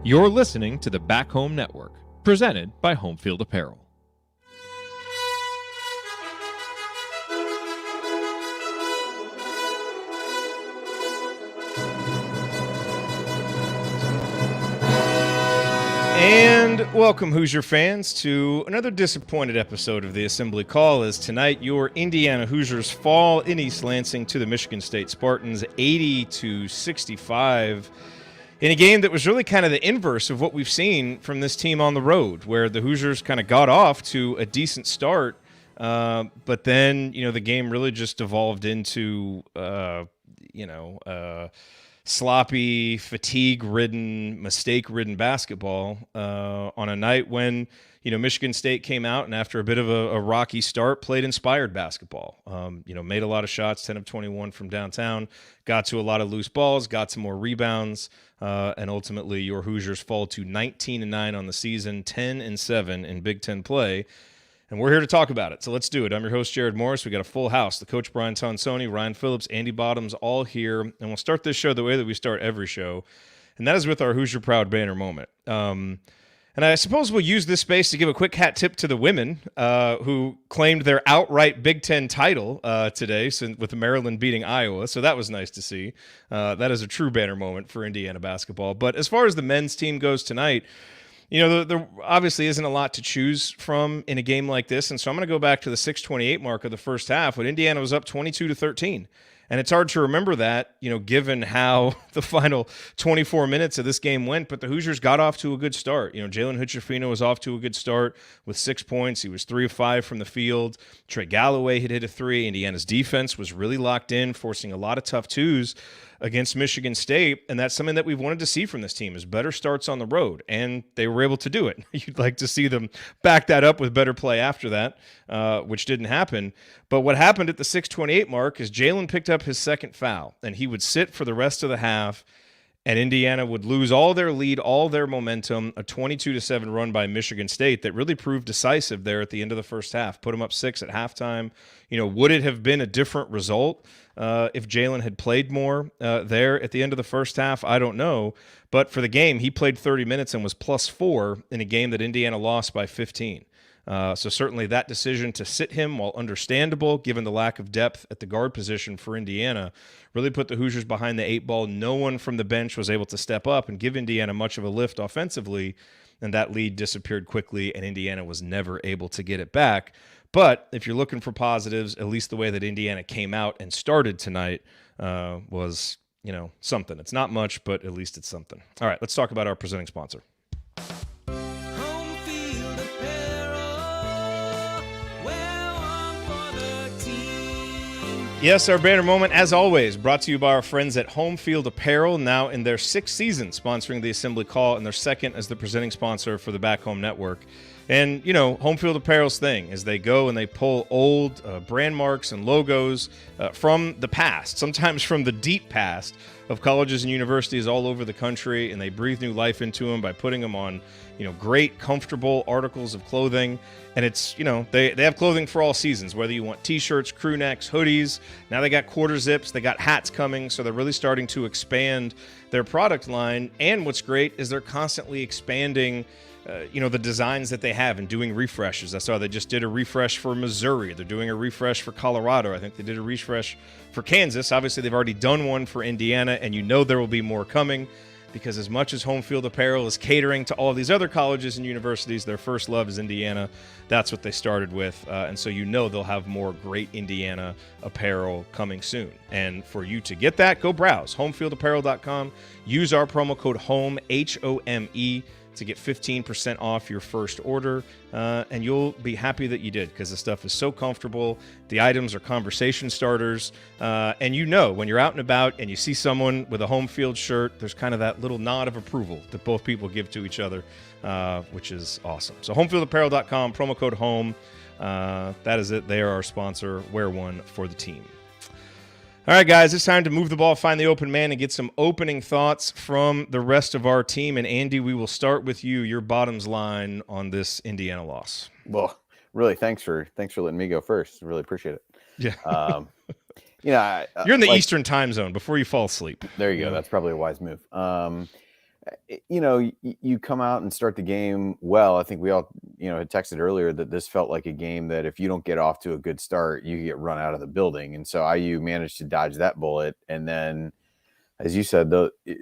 You're listening to the Back Home Network, presented by Home Field Apparel. And welcome, Hoosier fans, to another disappointed episode of the Assembly Call, as tonight your Indiana Hoosiers fall in East Lansing to the Michigan State Spartans 80-65 in a game that was really kind of the inverse of what we've seen from this team on the road, where the Hoosiers kind of got off to a decent start, but then, the game really just devolved into, sloppy, fatigue-ridden, mistake-ridden basketball on a night when, Michigan State came out and after a bit of a rocky start, played inspired basketball. Made a lot of shots, 10 of 21 from downtown, got to a lot of loose balls, got some more rebounds, and ultimately your Hoosiers fall to 19-9 on the season, 10-7 in Big Ten play. And we're here to talk about it, so let's do it. I'm your host, Jared Morris. We got a full house. The coach, Brian Tonsoni, Ryan Phillips, Andy Bottoms, all here. And we'll start this show the way that we start every show, and that is with our Hoosier Proud banner moment. And I suppose we'll use this space to give a quick hat tip to the women who claimed their outright Big Ten title today with Maryland beating Iowa, so that was nice to see. That is a true banner moment for Indiana basketball. But as far as the men's team goes tonight, there obviously isn't a lot to choose from in a game like this, and so I'm going to go back to the 6:28 mark of the first half when Indiana was up 22-13. And it's hard to remember that, given how the final 24 minutes of this game went, but the Hoosiers got off to a good start. Jalen Hood-Schifino was off to a good start with 6 points. He was 3 of 5 from the field. Trey Galloway had hit a 3. Indiana's defense was really locked in, forcing a lot of tough twos against Michigan State, and that's something that we've wanted to see from this team is better starts on the road, and they were able to do it. You'd like to see them back that up with better play after that, which didn't happen. But what happened at the 6:28 mark is Jalen picked up his second foul, and he would sit for the rest of the half, and Indiana would lose all their lead, all their momentum, a 22-7 run by Michigan State that really proved decisive there at the end of the first half, put them up 6 at halftime. Would it have been a different result if Jalen had played more there at the end of the first half? I don't know. But for the game, he played 30 minutes and was +4 in a game that Indiana lost by 15. So certainly that decision to sit him, while understandable, given the lack of depth at the guard position for Indiana, really put the Hoosiers behind the 8 ball. No one from the bench was able to step up and give Indiana much of a lift offensively, and that lead disappeared quickly, and Indiana was never able to get it back. But if you're looking for positives, at least the way that Indiana came out and started tonight was, something. It's not much, but at least it's something. All right, let's talk about our presenting sponsor. Yes, our banner moment, as always, brought to you by our friends at Home Field Apparel, now in their 6th season sponsoring the Assembly Call, and their 2nd as the presenting sponsor for the Back Home Network. And, Home Field Apparel's thing is they go and they pull old brand marks and logos from the past, sometimes from the deep past of colleges and universities all over the country, and they breathe new life into them by putting them on, great, comfortable articles of clothing. And it's, they have clothing for all seasons, whether you want T-shirts, crew necks, hoodies. Now they got quarter zips, they got hats coming, so they're really starting to expand their product line. And what's great is they're constantly expanding the designs that they have and doing refreshes. I saw they just did a refresh for Missouri. They're doing a refresh for Colorado. I think they did a refresh for Kansas. Obviously, they've already done one for Indiana, and there will be more coming, because as much as Home Field Apparel is catering to all of these other colleges and universities, their first love is Indiana. That's what they started with, and so they'll have more great Indiana apparel coming soon. And for you to get that, go browse homefieldapparel.com. Use our promo code HOME, HOME, to get 15% off your first order, and you'll be happy that you did, because the stuff is so comfortable. The items are conversation starters, and when you're out and about and you see someone with a Home Field shirt, there's kind of that little nod of approval that both people give to each other, which is awesome. So homefieldapparel.com, promo code HOME. That is it. They are our sponsor. Wear one for the team. All right, guys, it's time to move the ball, find the open man, and get some opening thoughts from the rest of our team. And Andy, we will start with you. Your bottoms line on this Indiana loss. Well, really, thanks for letting me go first. Really appreciate it. Yeah. You're in the Eastern time zone before you fall asleep. There you go. That's probably a wise move. You come out and start the game well. I think we all, had texted earlier that this felt like a game that if you don't get off to a good start, you get run out of the building. And so IU managed to dodge that bullet. And then, as you said,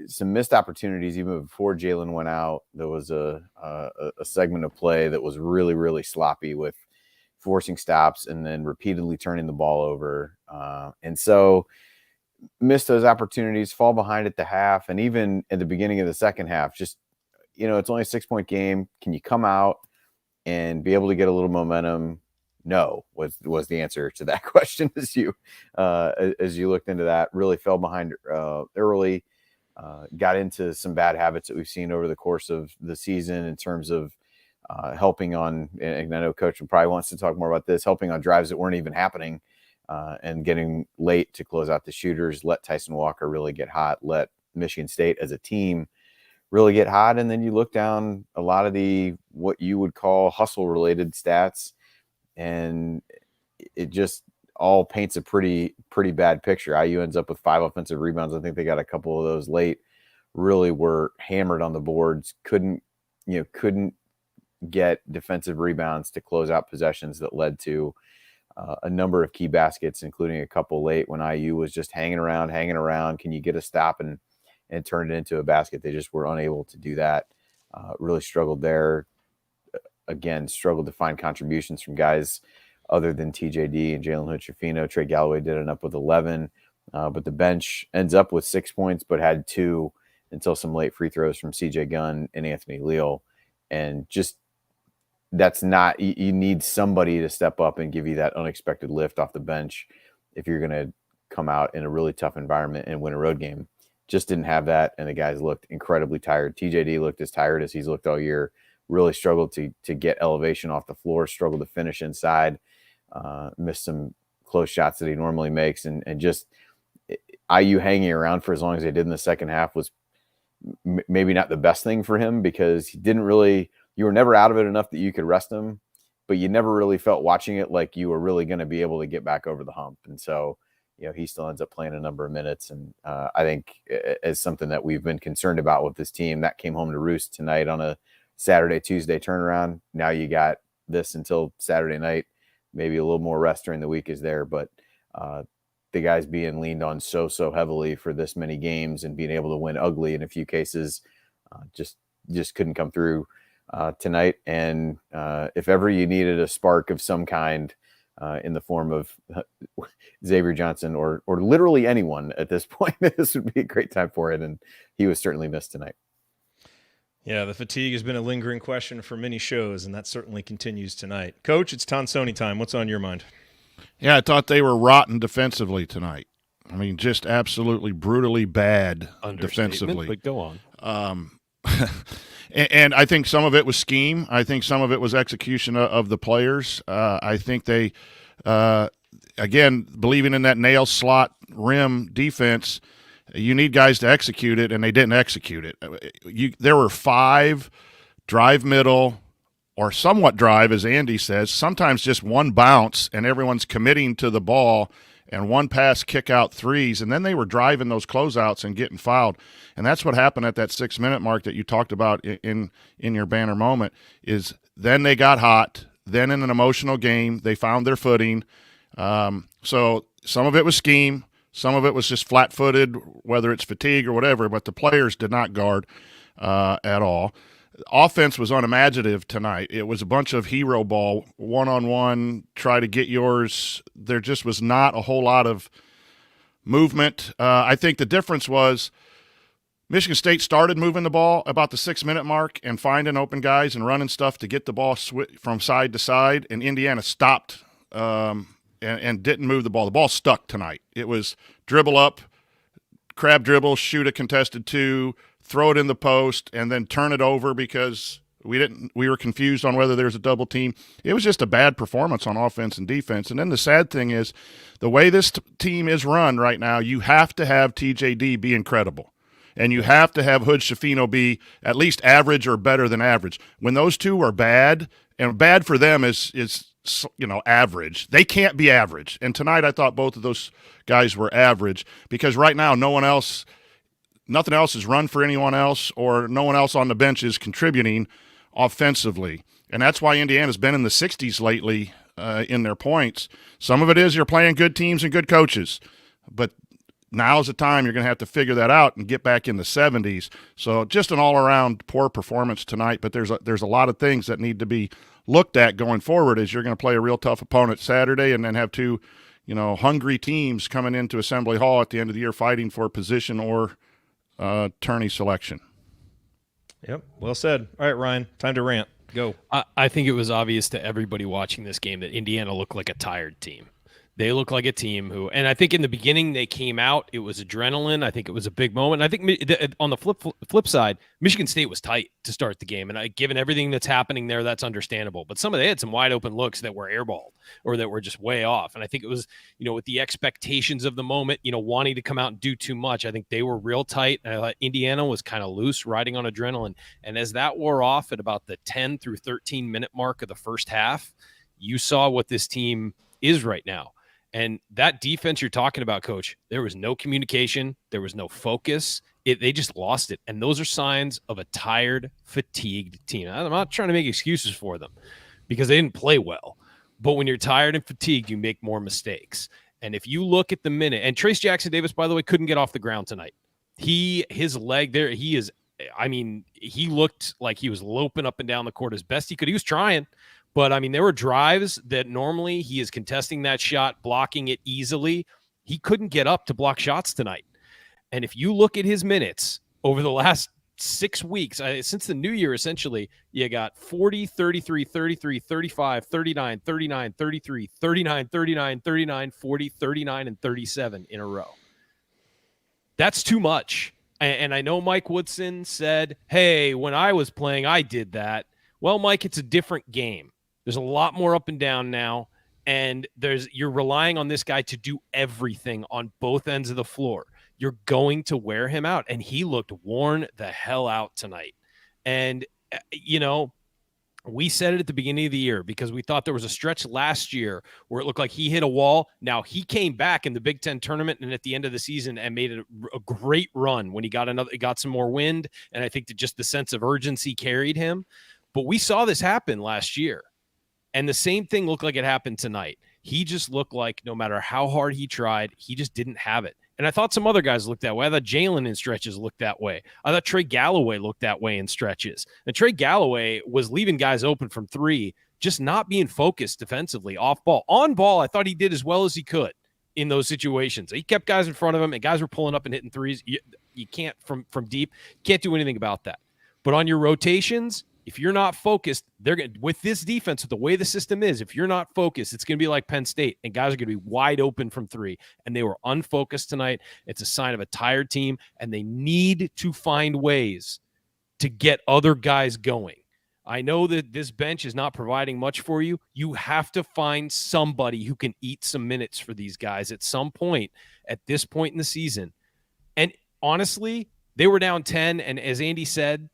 some missed opportunities even before Jalen went out. There was a segment of play that was really, really sloppy with forcing stops and then repeatedly turning the ball over. And so miss those opportunities, fall behind at the half, and even at the beginning of the second half. Just, it's only a 6-point game. Can you come out and be able to get a little momentum? No, was the answer to that question as you looked into that. Really fell behind early, got into some bad habits that we've seen over the course of the season in terms of helping on, and I know Coach probably wants to talk more about this, helping on drives that weren't even happening. And getting late to close out the shooters, let Tyson Walker really get hot, let Michigan State as a team really get hot. And then you look down a lot of what you would call hustle-related stats, and it just all paints a pretty bad picture. IU ends up with 5 offensive rebounds. I think they got a couple of those late. Really were hammered on the boards. Couldn't get defensive rebounds to close out possessions that led to a number of key baskets, including a couple late when IU was just hanging around. Can you get a stop and turn it into a basket? They just were unable to do that. Really struggled there. Again, struggled to find contributions from guys other than TJD and Jalen Hood-Schifino. Trey Galloway did end up with 11, but the bench ends up with 6 points, but had 2 until some late free throws from CJ Gunn and Anthony Leal. And just, that's not, you need somebody to step up and give you that unexpected lift off the bench if you're going to come out in a really tough environment and win a road game. Just didn't have that, and the guys looked incredibly tired. TJD looked as tired as he's looked all year. Really struggled to get elevation off the floor, struggled to finish inside, missed some close shots that he normally makes, and just IU hanging around for as long as they did in the second half was maybe not the best thing for him, because he didn't really – you were never out of it enough that you could rest him, but you never really felt watching it like you were really going to be able to get back over the hump. And so, he still ends up playing a number of minutes. And I think as something that we've been concerned about with this team, that came home to roost tonight on a Saturday, Tuesday turnaround. Now you got this until Saturday night. Maybe a little more rest during the week is there, but the guys being leaned on so heavily for this many games and being able to win ugly in a few cases just couldn't come through tonight. And if ever you needed a spark of some kind in the form of Xavier Johnson or literally anyone at this point, this would be a great time for it. And he was certainly missed tonight. Yeah, the fatigue has been a lingering question for many shows, and that certainly continues tonight. Coach, it's Tonsoni time. What's on your mind? Yeah, I thought they were rotten defensively tonight. I mean, just absolutely brutally bad defensively. But go on. And I think some of it was scheme. I think some of it was execution of the players. I think they, again, believing in that nail slot rim defense, you need guys to execute it, and they didn't execute it. There were 5 drive middle or somewhat drive, as Andy says, sometimes just one bounce, and everyone's committing to the ball, and one pass kick out threes, and then they were driving those closeouts and getting fouled. And that's what happened at that 6-minute mark that you talked about in your banner moment, is then they got hot. Then in an emotional game, they found their footing. So some of it was scheme. Some of it was just flat-footed, whether it's fatigue or whatever, but the players did not guard at all. Offense was unimaginative tonight. It was a bunch of hero ball, one-on-one, try to get yours. There just was not a whole lot of movement. I think the difference was Michigan State started moving the ball about the 6-minute mark and finding open guys and running stuff to get the ball from side to side, and Indiana stopped and didn't move the ball. The ball stuck tonight. It was dribble up, crab dribble, shoot a contested 2, throw it in the post, and then turn it over because we were confused on whether there's a double team. It was just a bad performance on offense and defense. And then the sad thing is, the way this team is run right now, you have to have TJD be incredible. And you have to have Hood-Schifino be at least average or better than average. When those two are bad, and bad for them is average, they can't be average. And tonight I thought both of those guys were average, because right now no one else nothing else is run for anyone else, or no one else on the bench is contributing offensively. And that's why Indiana's been in the 60s lately in their points. Some of it is you're playing good teams and good coaches, but now's the time you're going to have to figure that out and get back in the 70s. So just an all-around poor performance tonight, but there's a lot of things that need to be looked at going forward, as you're going to play a real tough opponent Saturday and then have two, hungry teams coming into Assembly Hall at the end of the year fighting for position or tourney selection. Yep, well said. All right, Ryan, time to rant. Go. I think it was obvious to everybody watching this game that Indiana looked like a tired team. They look like a team who, and I think in the beginning they came out, it was adrenaline. I think it was a big moment. I think on the flip side, Michigan State was tight to start the game. And given everything that's happening there, that's understandable. But they had some wide open looks that were airballed or that were just way off. And I think it was, with the expectations of the moment, wanting to come out and do too much. I think they were real tight. And I thought Indiana was kind of loose, riding on adrenaline. And as that wore off at about the 10 through 13 minute mark of the first half, you saw what this team is right now. And that defense you're talking about, Coach, there was no communication. There was no focus. They just lost it. And those are signs of a tired, fatigued team. I'm not trying to make excuses for them because they didn't play well. But when you're tired and fatigued, you make more mistakes. And if you look at the minute, and Trace Jackson-Davis, by the way, couldn't get off the ground tonight. His leg there, he looked like he was loping up and down the court as best he could. He was trying. But, there were drives that normally he is contesting that shot, blocking it easily. He couldn't get up to block shots tonight. And if you look at his minutes over the last 6 weeks, since the new year, essentially, you got 40, 33, 33, 35, 39, 39, 33, 39, 39, 39, 40, 39, and 37 in a row. That's too much. And I know Mike Woodson said, hey, when I was playing, I did that. Well, Mike, it's a different game. There's a lot more up and down now, and you're relying on this guy to do everything on both ends of the floor. You're going to wear him out, and he looked worn the hell out tonight. And, we said it at the beginning of the year because we thought there was a stretch last year where it looked like he hit a wall. Now, he came back in the Big Ten tournament and at the end of the season and made it a great run when he got some more wind, and I think that just the sense of urgency carried him. But we saw this happen last year. And the same thing looked like it happened tonight. He just looked like no matter how hard he tried, he just didn't have it. And I thought some other guys looked that way. I thought Jalen in stretches looked that way. I thought Trey Galloway looked that way in stretches. And Trey Galloway was leaving guys open from three, just not being focused defensively, off ball. On ball, I thought he did as well as he could in those situations. He kept guys in front of him, and guys were pulling up and hitting threes. You can't, from deep, can't do anything about that. But on your rotations, if you're not focused, with this defense, with the way the system is, if you're not focused, it's going to be like Penn State, and guys are going to be wide open from three. And they were unfocused tonight. It's a sign of a tired team, and they need to find ways to get other guys going. I know that this bench is not providing much for you. You have to find somebody who can eat some minutes for these guys at some point, at this point in the season. And honestly, they were down 10, and as Andy said,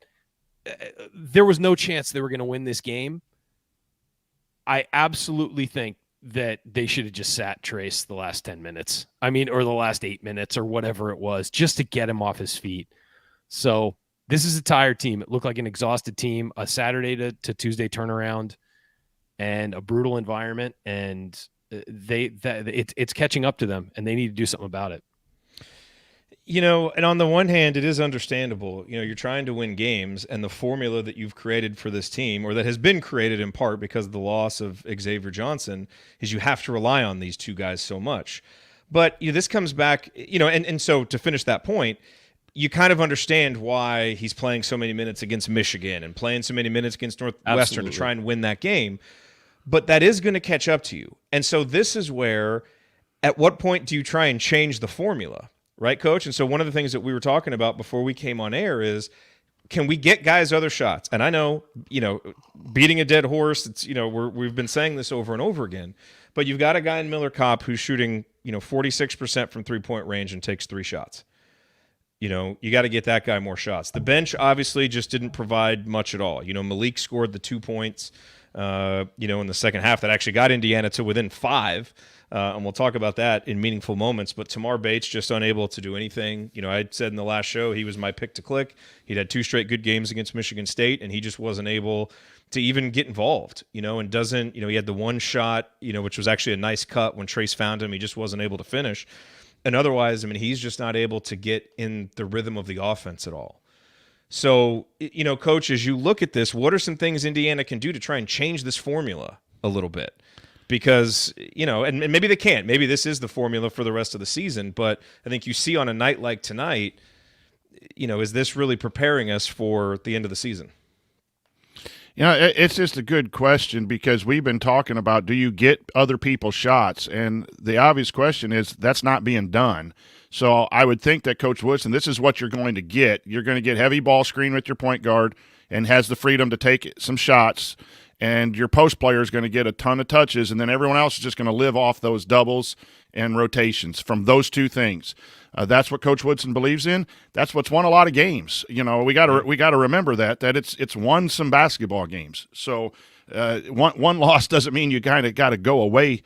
there was no chance they were going to win this game. I absolutely think that they should have just sat Trace the last 10 minutes. Or the last 8 minutes or whatever it was, just to get him off his feet. So this is a tired team. It looked like an exhausted team, a Saturday to Tuesday turnaround, and a brutal environment. And it's catching up to them, and they need to do something about it. And on the one hand, it is understandable. You're trying to win games, and the formula that you've created for this team, or that has been created in part because of the loss of Xavier Johnson, is you have to rely on these two guys so much. But this comes back, and so to finish that point, you kind of understand why he's playing so many minutes against Michigan and playing so many minutes against Northwestern Absolutely. to try and win that game. But that is going to catch up to you. And so this is where, at what point do you try and change the formula? Right, Coach? And so one of the things that we were talking about before we came on air is, can we get guys other shots? And I know, beating a dead horse, it's, we've been saying this over and over again, but you've got a guy in Miller Kopp who's shooting, 46% from three-point range and takes 3 shots. You got to get that guy more shots. The bench obviously just didn't provide much at all. Malik scored the 2 points. in the second half that actually got Indiana to within 5. And we'll talk about that in meaningful moments. But Tamar Bates just unable to do anything. I said in the last show he was my pick to click. He'd had 2 straight good games against Michigan State, and he just wasn't able to even get involved, and doesn't, he had the one shot, which was actually a nice cut when Trace found him. He just wasn't able to finish. And otherwise, he's just not able to get in the rhythm of the offense at all. So, Coach, as you look at this, what are some things Indiana can do to try and change this formula a little bit? Because, and maybe they can't. Maybe this is the formula for the rest of the season. But I think you see on a night like tonight, is this really preparing us for the end of the season? It's just a good question because we've been talking about, do you get other people's shots? And the obvious question is that's not being done. So I would think that Coach Woodson, this is what you're going to get. You're going to get heavy ball screen with your point guard and has the freedom to take some shots. And your post player is going to get a ton of touches, and then everyone else is just going to live off those doubles and rotations from those 2 things. That's what Coach Woodson believes in. That's what's won a lot of games. We got to remember that it's won some basketball games. So one loss doesn't mean you kind of got to go away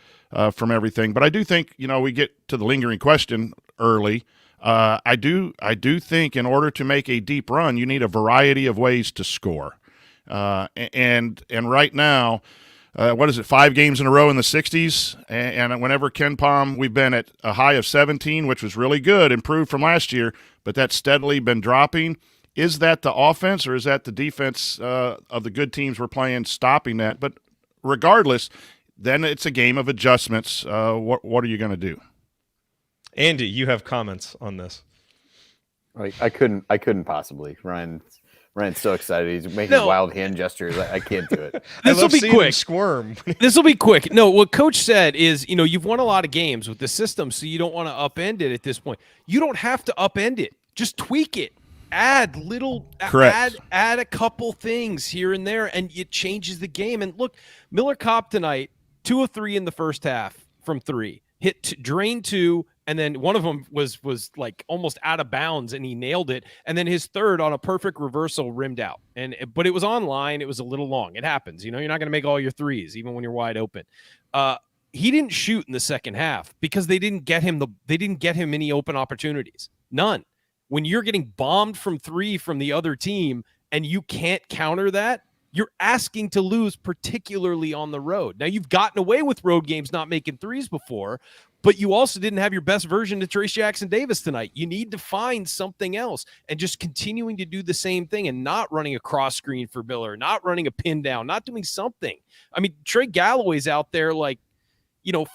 from everything. But I do think we get to the lingering question early. I do think in order to make a deep run, you need a variety of ways to score. And right now, what is it, 5 games in a row in the 60s? And whenever Ken Palm, we've been at a high of 17, which was really good, improved from last year, but that's steadily been dropping. Is that the offense or is that the defense of the good teams we're playing stopping that? But regardless, then it's a game of adjustments. What are you going to do? Andy, you have comments on this. I couldn't possibly. Ryan's so excited. He's making wild hand gestures. I can't do it. This will be quick. Squirm. This will be quick. No, what Coach said is, you've won a lot of games with the system, so you don't want to upend it at this point. You don't have to upend it. Just tweak it. Add a couple things here and there, and it changes the game. And look, Miller Kopp tonight, 2 of 3 in the first half from 3. Drain 2, and then one of them was like almost out of bounds, and he nailed it. And then his third on a perfect reversal rimmed out. But it was online. It was a little long. It happens. You're not going to make all your threes, even when you're wide open. He didn't shoot in the second half because they didn't get him any open opportunities. None. When you're getting bombed from 3 from the other team and you can't counter that, you're asking to lose, particularly on the road. Now, you've gotten away with road games not making threes before, but you also didn't have your best version to Trace Jackson Davis tonight. You need to find something else, and just continuing to do the same thing and not running a cross screen for Miller, not running a pin down, not doing something. Trey Galloway's out there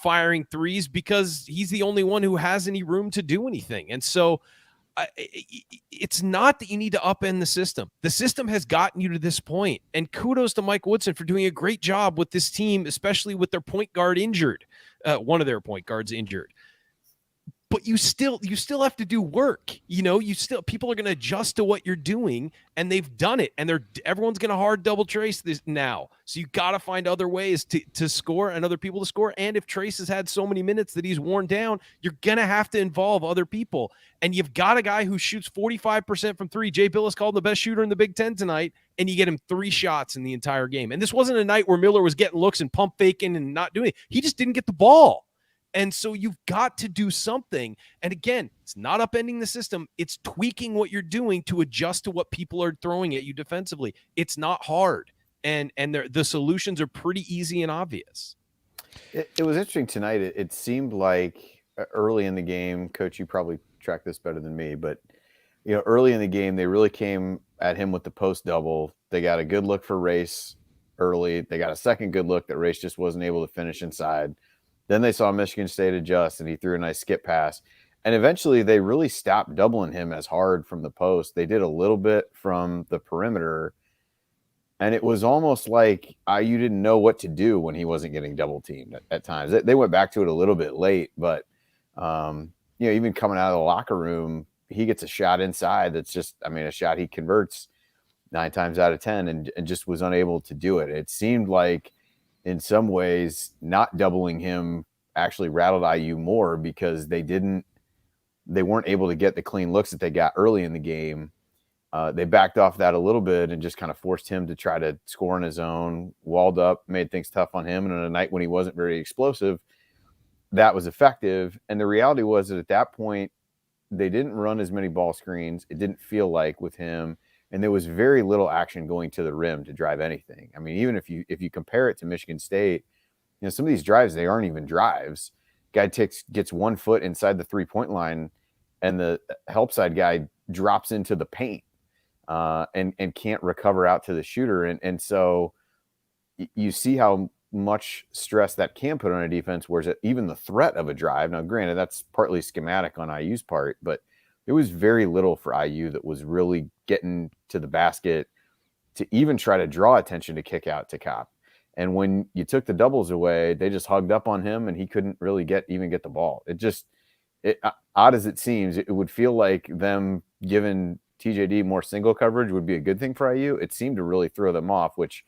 firing threes because he's the only one who has any room to do anything. And so it's not that you need to upend the system. The system has gotten you to this point, and kudos to Mike Woodson for doing a great job with this team, especially with their point guard injured. One of their point guards injured. But you still have to do work. People are going to adjust to what you're doing, and they've done it. And everyone's going to hard double Trace this now. So you got to find other ways to score and other people to score. And if Trace has had so many minutes that he's worn down, you're going to have to involve other people. And you've got a guy who shoots 45% from 3. Jay Billis called him the best shooter in the Big Ten tonight, and you get him 3 shots in the entire game. And this wasn't a night where Miller was getting looks and pump faking and not doing it. He just didn't get the ball. And so you've got to do something. And again, it's not upending the system. It's tweaking what you're doing to adjust to what people are throwing at you defensively. It's not hard. And the solutions are pretty easy and obvious. It was interesting tonight. It seemed like early in the game, Coach, you probably track this better than me, but early in the game, they really came at him with the post double. They got a good look for Race early. They got a second good look that Race just wasn't able to finish inside. Then they saw Michigan State adjust, and he threw a nice skip pass. And eventually they really stopped doubling him as hard from the post. They did a little bit from the perimeter, and it was almost like you didn't know what to do when he wasn't getting double teamed at times. They went back to it a little bit late, but even coming out of the locker room, he gets a shot inside that's just, a shot he converts 9 times out of 10 and just was unable to do it. It seemed like in some ways not doubling him actually rattled IU more because they weren't able to get the clean looks that they got early in the game. They backed off that a little bit and just kind of forced him to try to score on his own, walled up, made things tough on him. And on a night when he wasn't very explosive, that was effective. And the reality was that at that point, they didn't run as many ball screens. It didn't feel like with him. And there was very little action going to the rim to drive anything. I mean, even if you compare it to Michigan State, some of these drives, they aren't even drives. Guy gets 1 foot inside the 3-point line, and the help side guy drops into the paint and can't recover out to the shooter. And so you see how much stress that can put on a defense, whereas even the threat of a drive. Now, granted, that's partly schematic on IU's part, but there was very little for IU that was really getting to the basket to even try to draw attention to kick out to Kopp. And when you took the doubles away, they just hugged up on him and he couldn't really even get the ball. Odd as it seems, it would feel like them giving TJD more single coverage would be a good thing for IU. It seemed to really throw them off, which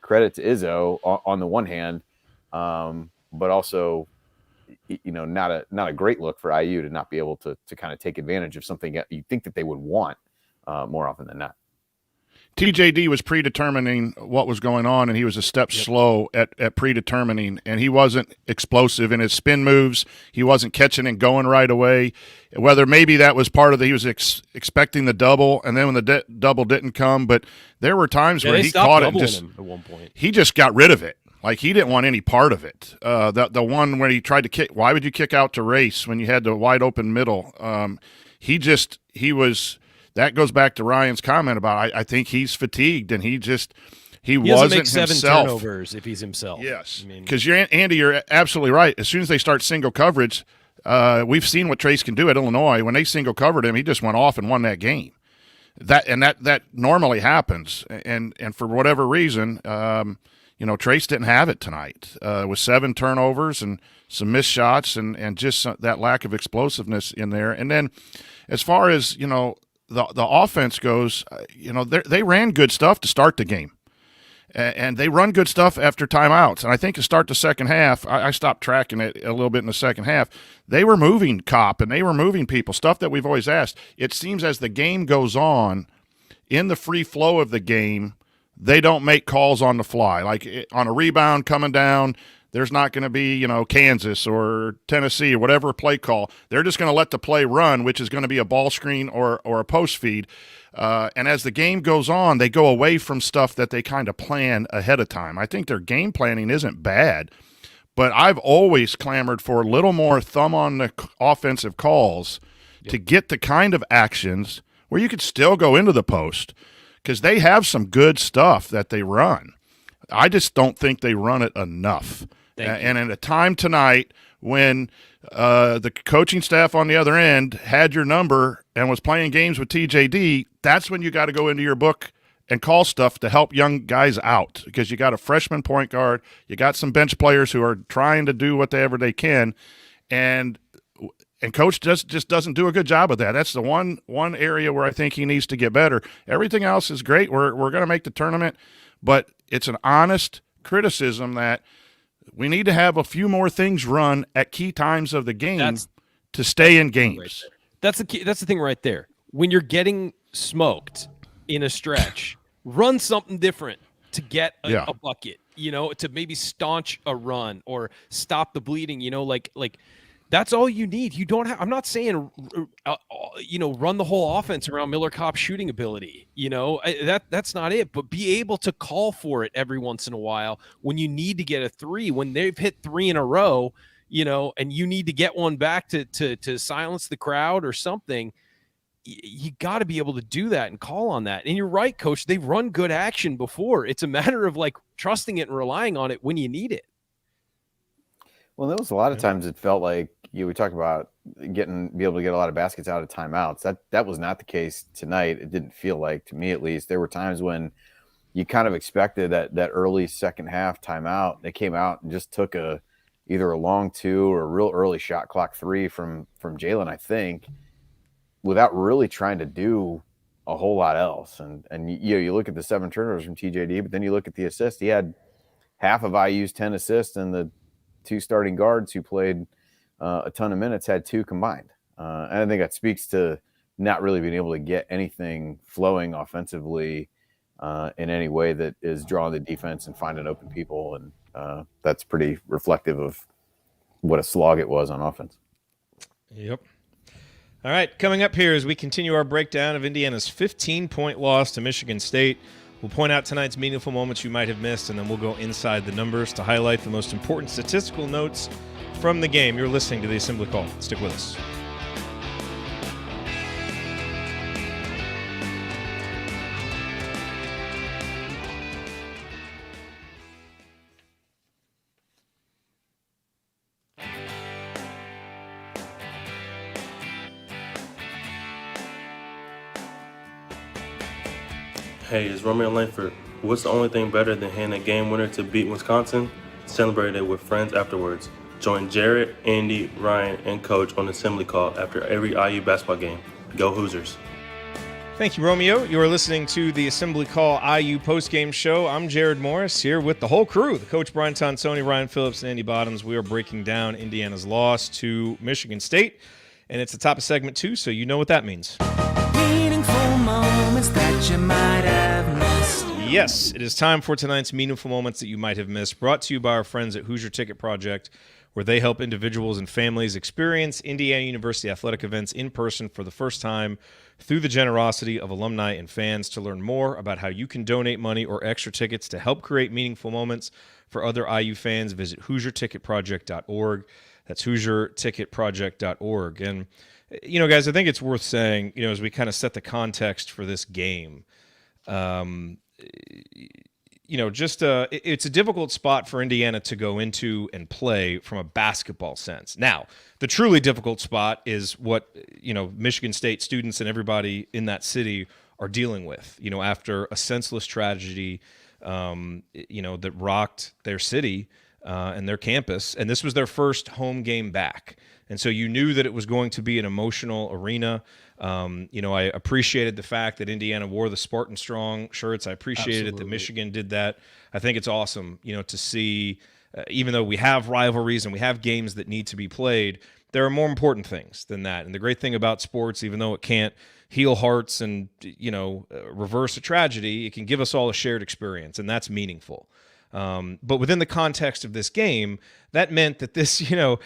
credit to Izzo on the one hand, but also, not a great look for IU to not be able to kind of take advantage of something that you think that they would want more often than not. TJD was predetermining what was going on, and he was a step slow at predetermining, and he wasn't explosive in his spin moves. He wasn't catching and going right away. Whether maybe that was part of he was expecting the double, and then when the double didn't come, but there were times where he caught it and just him at one point. He just got rid of it. Like, he didn't want any part of it. The one where he tried to kick, why would you kick out to race when you had the wide open middle? That goes back to Ryan's comment about I think he's fatigued, and he wasn't make 7 himself. Turnovers if he's himself. Yes, because Andy, you're absolutely right. As soon as they start single coverage, we've seen what Trace can do at Illinois. When they single covered him, he just went off and won that game. That normally happens, and for whatever reason, Trace didn't have it tonight with 7 turnovers and some missed shots and just that lack of explosiveness in there. And then, as far as the offense goes, they ran good stuff to start the game, and they run good stuff after timeouts. And I think to start the second half, I stopped tracking it a little bit in the second half. They were moving Kopp, and they were moving people, stuff that we've always asked. It seems as the game goes on, in the free flow of the game, they don't make calls on the fly. Like on a rebound coming down, there's not going to be, Kansas or Tennessee or whatever play call. They're just going to let the play run, which is going to be a ball screen or a post feed. And as the game goes on, they go away from stuff that they kind of plan ahead of time. I think their game planning isn't bad, but I've always clamored for a little more thumb on the offensive calls to get the kind of actions where you could still go into the post, because they have some good stuff that they run. I just don't think they run it enough. And at a time tonight when the coaching staff on the other end had your number and was playing games with TJD, that's when you got to go into your book and call stuff to help young guys out, because you got a freshman point guard, you got some bench players who are trying to do whatever they can, and Coach just doesn't do a good job of that. That's the one area where I think he needs to get better. Everything else is great. We're going to make the tournament, but it's an honest criticism that we need to have a few more things run at key times of the game to stay in games. Right, that's the key. That's the thing right there. When you're getting smoked in a stretch, run something different to get a bucket. To maybe staunch a run or stop the bleeding. Like. That's all you need. You don't have. I'm not saying, run the whole offense around Miller Kopp's shooting ability. That's not it. But be able to call for it every once in a while when you need to get a 3. When they've hit 3 in a row, and you need to get one back to silence the crowd or something. You got to be able to do that and call on that. And you're right, Coach. They've run good action before. It's a matter of trusting it and relying on it when you need it. Well, there was a lot of times it felt like we talk about be able to get a lot of baskets out of timeouts. That was not the case tonight. It didn't feel like, to me at least. There were times when you kind of expected that early second half timeout. They came out and just took either a long 2 or a real early shot clock 3 from Jalen, I think, without really trying to do a whole lot else. And you look at the 7 turnovers from TJD, but then you look at the assists. He had half of IU's 10 assists, and the 2 starting guards who played a ton of minutes had 2 combined. And I think that speaks to not really being able to get anything flowing offensively in any way that is drawing the defense and finding open people. And that's pretty reflective of what a slog it was on offense. Yep. All right, coming up here as we continue our breakdown of Indiana's 15-point loss to Michigan State, we'll point out tonight's meaningful moments you might have missed, and then we'll go inside the numbers to highlight the most important statistical notes from the game. You're listening to the Assembly Call. Stick with us. Hey, it's Romeo Langford. What's the only thing better than handing a game winner to beat Wisconsin? Celebrate it with friends afterwards. Join Jared, Andy, Ryan, and Coach on Assembly Call after every IU basketball game. Go Hoosiers. Thank you, Romeo. You are listening to the Assembly Call IU postgame show. I'm Jared Morris here with the whole crew, the coach Brian Tonsoni, Ryan Phillips, and Andy Bottoms. We are breaking down Indiana's loss to Michigan State, and it's the top of segment 2, so you know what that means. Meaningful moments that you might have missed. Yes, it is time for tonight's meaningful moments that you might have missed, brought to you by our friends at Hoosier Ticket Project, where they help individuals and families experience Indiana University athletic events in person for the first time through the generosity of alumni and fans. To learn more about how you can donate money or extra tickets to help create meaningful moments for other IU fans, visit HoosierTicketProject.org. That's HoosierTicketProject.org. And, you know, guys, I think it's worth saying, you know, as we kind of set the context for this game, you know, just it's a difficult spot for Indiana to go into and play from a basketball sense. Now, the truly difficult spot is what, you know, Michigan State students and everybody in that city are dealing with, you know, after a senseless tragedy, you know, that rocked their city and their campus. And this was their first home game back. And so you knew that it was going to be an emotional arena. You know, I appreciated the fact that Indiana wore the Spartan Strong shirts. I appreciated it that Michigan did that. I think it's awesome, you know, to see, even though we have rivalries and we have games that need to be played, there are more important things than that. And the great thing about sports, even though it can't heal hearts and, you know, reverse a tragedy, it can give us all a shared experience, and that's meaningful. But within the context of this game, that meant that this, you know,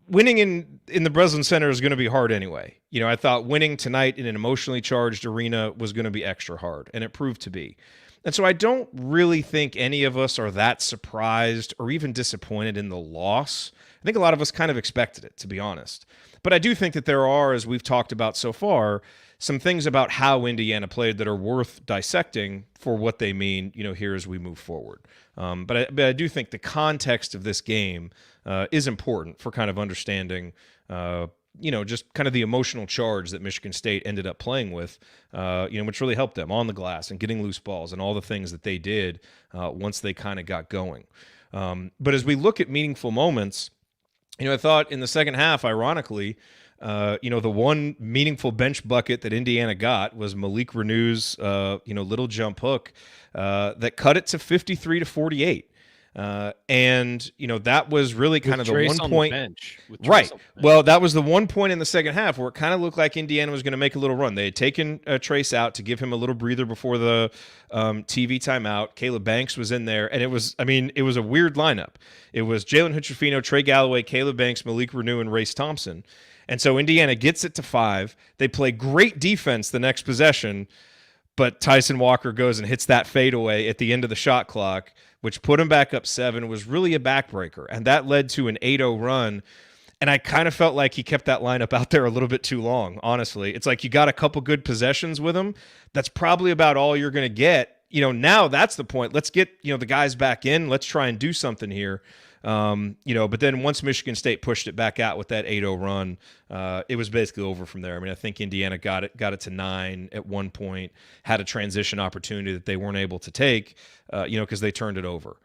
winning in the Breslin Center is going to be hard anyway. You know, I thought winning tonight in an emotionally charged arena was going to be extra hard, and it proved to be. And so I don't really think any of us are that surprised or even disappointed in the loss. I think a lot of us kind of expected it, to be honest. But I do think that there are, as we've talked about so far, some things about how Indiana played that are worth dissecting for what they mean, you know, here as we move forward. But I do think the context of this game is important for kind of understanding, you know, just kind of the emotional charge that Michigan State ended up playing with, you know, which really helped them on the glass and getting loose balls and all the things that they did once they kind of got going. But as we look at meaningful moments, you know, I thought in the second half, ironically, you know, the one meaningful bench bucket that Indiana got was Malik Renew's, you know, little jump hook that cut it to 53-48. And, you know, that was really kind of the one point. Right. Well, that was the one point in the second half where it kind of looked like Indiana was going to make a little run. They had taken Trace out to give him a little breather before the TV timeout. Caleb Banks was in there, and it was a weird lineup. It was Jalen Hood-Schifino, Trey Galloway, Caleb Banks, Malik Renew, and Race Thompson. And so Indiana gets it to 5. They play great defense the next possession, but Tyson Walker goes and hits that fadeaway at the end of the shot clock, which put him back up 7. It was really a backbreaker, and that led to an 8-0 run. And I kind of felt like he kept that lineup out there a little bit too long, honestly. It's like you got a couple good possessions with him. That's probably about all you're going to get. You know, now that's the point. Let's get, you know, the guys back in. Let's try and do something here. You know, but then once Michigan State pushed it back out with that 8-0 run, it was basically over from there. I mean, I think Indiana got it to 9 at one point, had a transition opportunity that they weren't able to take, you know, because they turned it over.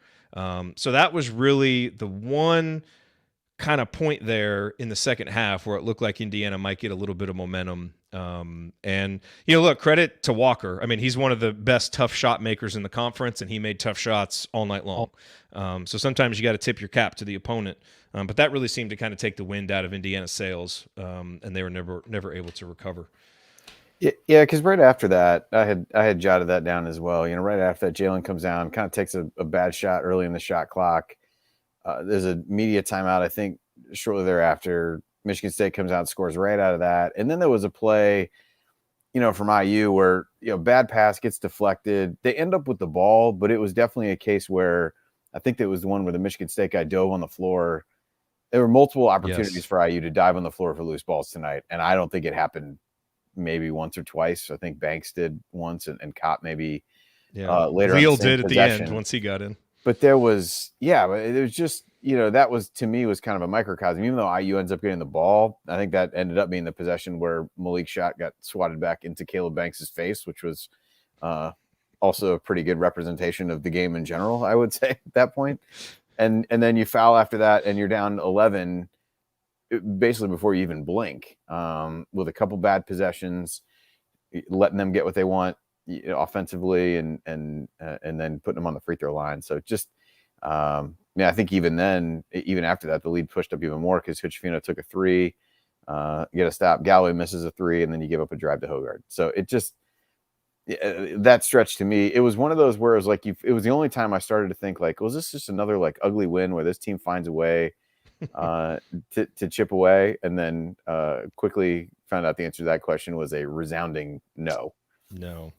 So that was really the one kind of point there in the second half where it looked like Indiana might get a little bit of momentum. And, you know, look, credit to Walker. I mean, he's one of the best tough shot makers in the conference, and he made tough shots all night long. So sometimes you got to tip your cap to the opponent. But that really seemed to kind of take the wind out of Indiana's sails, and they were never able to recover. Yeah, because right after that, I had jotted that down as well. Right after that, Jalen comes down, kind of takes a bad shot early in the shot clock. There's a media timeout, I think, shortly thereafter. Michigan State comes out and scores right out of that. And then there was a play, from IU where, bad pass gets deflected. They end up with the ball, but it was definitely a case where I think that was the one where the Michigan State guy dove on the floor. There were multiple opportunities Yes. for IU to dive on the floor for loose balls tonight. And I don't think it happened maybe once or twice. I think Banks did once and Kopp maybe later. Leal on the same did at possession. the end once he got in. But there was, but it was just, that was, to me, was kind of a microcosm. Even though IU ends up getting the ball, I think that ended up being the possession where Malik's shot got swatted back into Caleb Banks' face, which was also a pretty good representation of the game in general, I would say, at that point. And then you foul after that, and you're down 11, basically before you even blink, with a couple bad possessions, letting them get what they want offensively, and then putting them on the free throw line. So just, I think even after that, the lead pushed up even more because Hood-Schifino took a three, get a stop. Galloway misses a three, and then you give up a drive to Hogard. So it just, that stretch to me, it was one of those where it was like, it was the only time I started to think like, was this just another like ugly win where this team finds a way to chip away? And then quickly found out the answer to that question was a resounding no. No.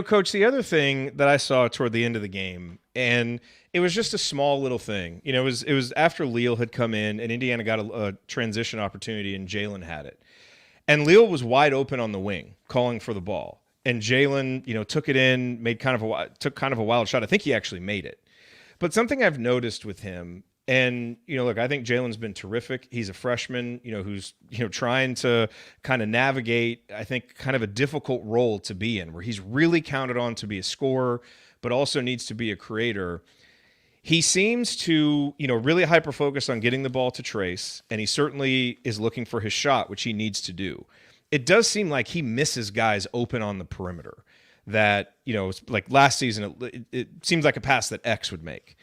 Coach, the other thing that I saw toward the end of the game, and it was just a small little thing, it was after Leal had come in and Indiana got a transition opportunity and Jalen had it. And Leal was wide open on the wing, calling for the ball. And Jalen, took it in, took kind of a wild shot. I think he actually made it. But something I've noticed with him, and, look, I think Jalen's been terrific. He's a freshman, who's, trying to kind of navigate, I think, kind of a difficult role to be in, where he's really counted on to be a scorer, but also needs to be a creator. He seems to, really hyper-focus on getting the ball to Trace, and he certainly is looking for his shot, which he needs to do. It does seem like he misses guys open on the perimeter that, like last season, it seems like a pass that X would make.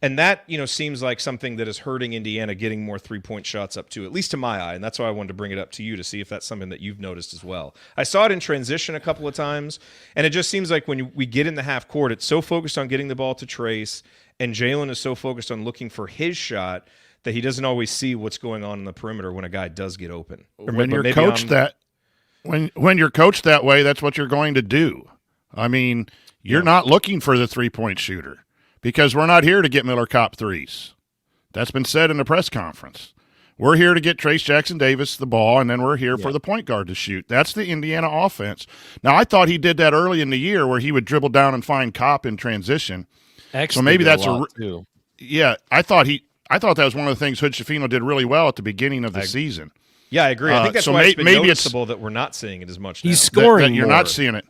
And that, seems like something that is hurting Indiana getting more three-point shots up to, at least to my eye. And that's why I wanted to bring it up to you to see if that's something that you've noticed as well. I saw it in transition a couple of times, and it just seems like when we get in the half court, it's so focused on getting the ball to Trace, and Jalen is so focused on looking for his shot that he doesn't always see what's going on in the perimeter when a guy does get open. When you're coached when you're coached that way, that's what you're going to do. I mean, you're not looking for the three-point shooter because we're not here to get Miller Kopp threes. That's been said in the press conference. We're here to get Trace Jackson-Davis the ball, and then we're here for the point guard to shoot. That's the Indiana offense. Now, I thought he did that early in the year where he would dribble down and find Kopp in transition. So maybe that's too. Yeah, I thought that was one of the things Hood-Schifino did really well at the beginning of the season. Yeah, I agree. I think that's so why it's been maybe noticeable that we're not seeing it as much now. He's scoring You're more. not seeing it.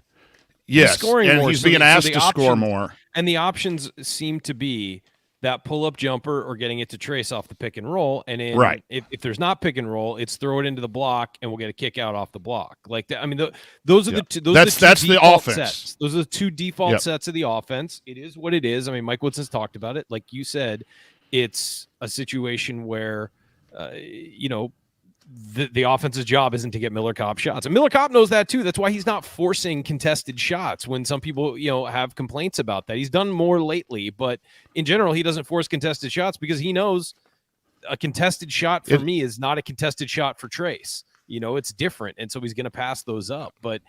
Yes, he's scoring and more, he's so being the asked to score options- more. And the options seem to be that pull-up jumper or getting it to Trace off the pick and roll. And if there's not pick and roll, it's throw it into the block and we'll get a kick out off the block. Like that. I mean, those are the two. That's the offense. Sets. Those are the two default sets of the offense. It is what it is. I mean, Mike Woodson's talked about it. Like you said, it's a situation where, the offense's job isn't to get Miller Kopp shots. And Miller Kopp knows that too. That's why he's not forcing contested shots when some people, have complaints about that. He's done more lately, but in general, he doesn't force contested shots because he knows a contested shot for me is not a contested shot for Trace. It's different. And so he's going to pass those up. But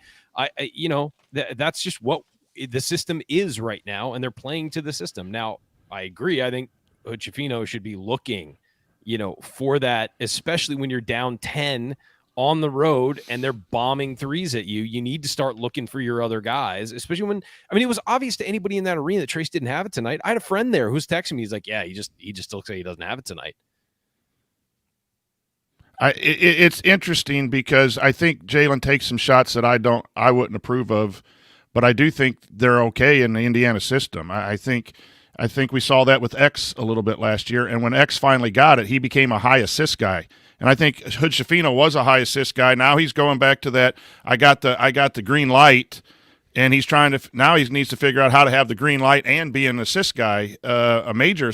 that's just what the system is right now. And they're playing to the system. Now, I agree. I think Hood-Schifino should be looking for that, especially when you're down 10 on the road and they're bombing threes at you. You need to start looking for your other guys, especially when, it was obvious to anybody in that arena that Trace didn't have it tonight. I had a friend there who's texting me. He's like, yeah, he just looks like he doesn't have it tonight. It's interesting because I think Jalen takes some shots that I wouldn't approve of, but I do think they're okay in the Indiana system. I think we saw that with X a little bit last year, and when X finally got it, he became a high assist guy. And I think Hood-Schifino was a high assist guy. Now he's going back to that. I got the green light, and he's trying to now he needs to figure out how to have the green light and be an assist guy. A major,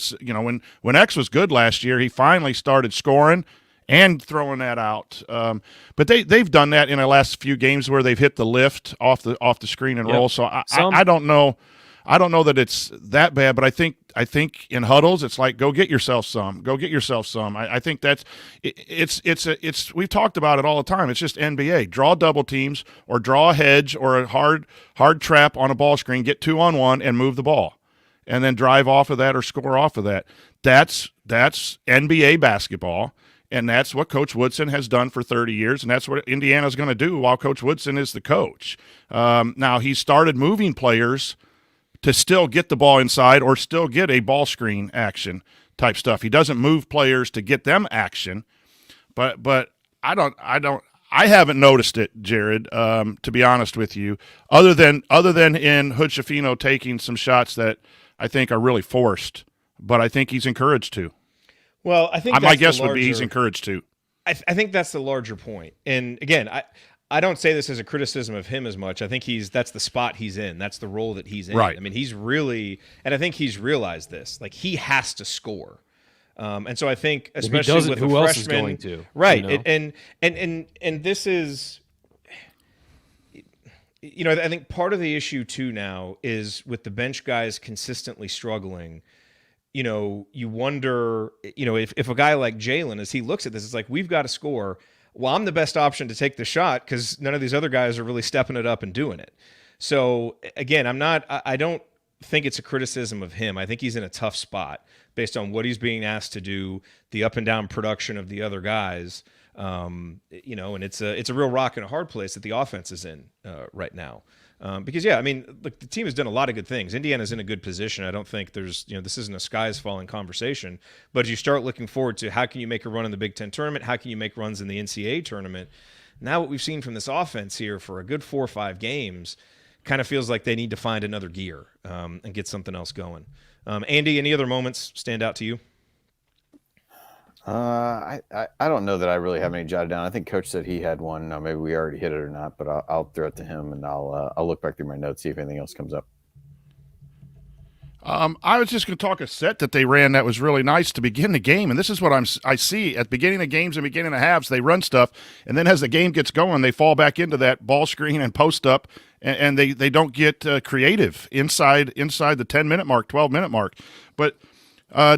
when X was good last year, he finally started scoring and throwing that out. But they've done that in the last few games where they've hit the lift off the screen and roll. So I don't know. I don't know that it's that bad, but I think in huddles it's like go get yourself some. Go get yourself some. I think that's it's we've talked about it all the time. It's just NBA. Draw double teams or draw a hedge or a hard trap on a ball screen, get 2-on-1 and move the ball. And then drive off of that or score off of that. That's NBA basketball. And that's what Coach Woodson has done for 30 years, and that's what Indiana's going to do while Coach Woodson is the coach. Now, he started moving players to still get the ball inside or still get a ball screen action type stuff. He doesn't move players to get them action, but I haven't noticed it, Jared, to be honest with you, other than in Hood-Schifino taking some shots that I think are really forced, but I think he's encouraged to. Well, I think my guess would be he's encouraged to. I think that's the larger point. And again, I don't say this as a criticism of him as much. I think that's the spot he's in. That's the role that he's in. Right. I mean, he's really, and I think he's realized this. Like, he has to score. And so I think, especially with who a else freshman, is going to? right? You know? And this is, I think part of the issue too now is with the bench guys consistently struggling. You wonder, if a guy like Jalen, as he looks at this, it's like, we've got to score. Well, I'm the best option to take the shot because none of these other guys are really stepping it up and doing it. So again, I don't think it's a criticism of him. I think he's in a tough spot based on what he's being asked to do, the up and down production of the other guys. And it's a real rock and a hard place that the offense is in right now. Because the team has done a lot of good things. Indiana's in a good position. I don't think there's, this isn't a skies falling conversation, but you start looking forward to how can you make a run in the Big Ten tournament? How can you make runs in the NCAA tournament? Now what we've seen from this offense here for a good 4 or 5 games kind of feels like they need to find another gear and get something else going. Andy, any other moments stand out to you? I don't know that I really have any jotted down. I think Coach said he had one. Maybe we already hit it or not, but I'll throw it to him and I'll look back through my notes, see if anything else comes up. I was just going to talk a set that they ran that was really nice to begin the game, and this is what I see at the beginning of games and beginning of halves. They run stuff, and then as the game gets going, they fall back into that ball screen and post up, and they don't get creative inside the 10-minute mark, 12-minute mark, but.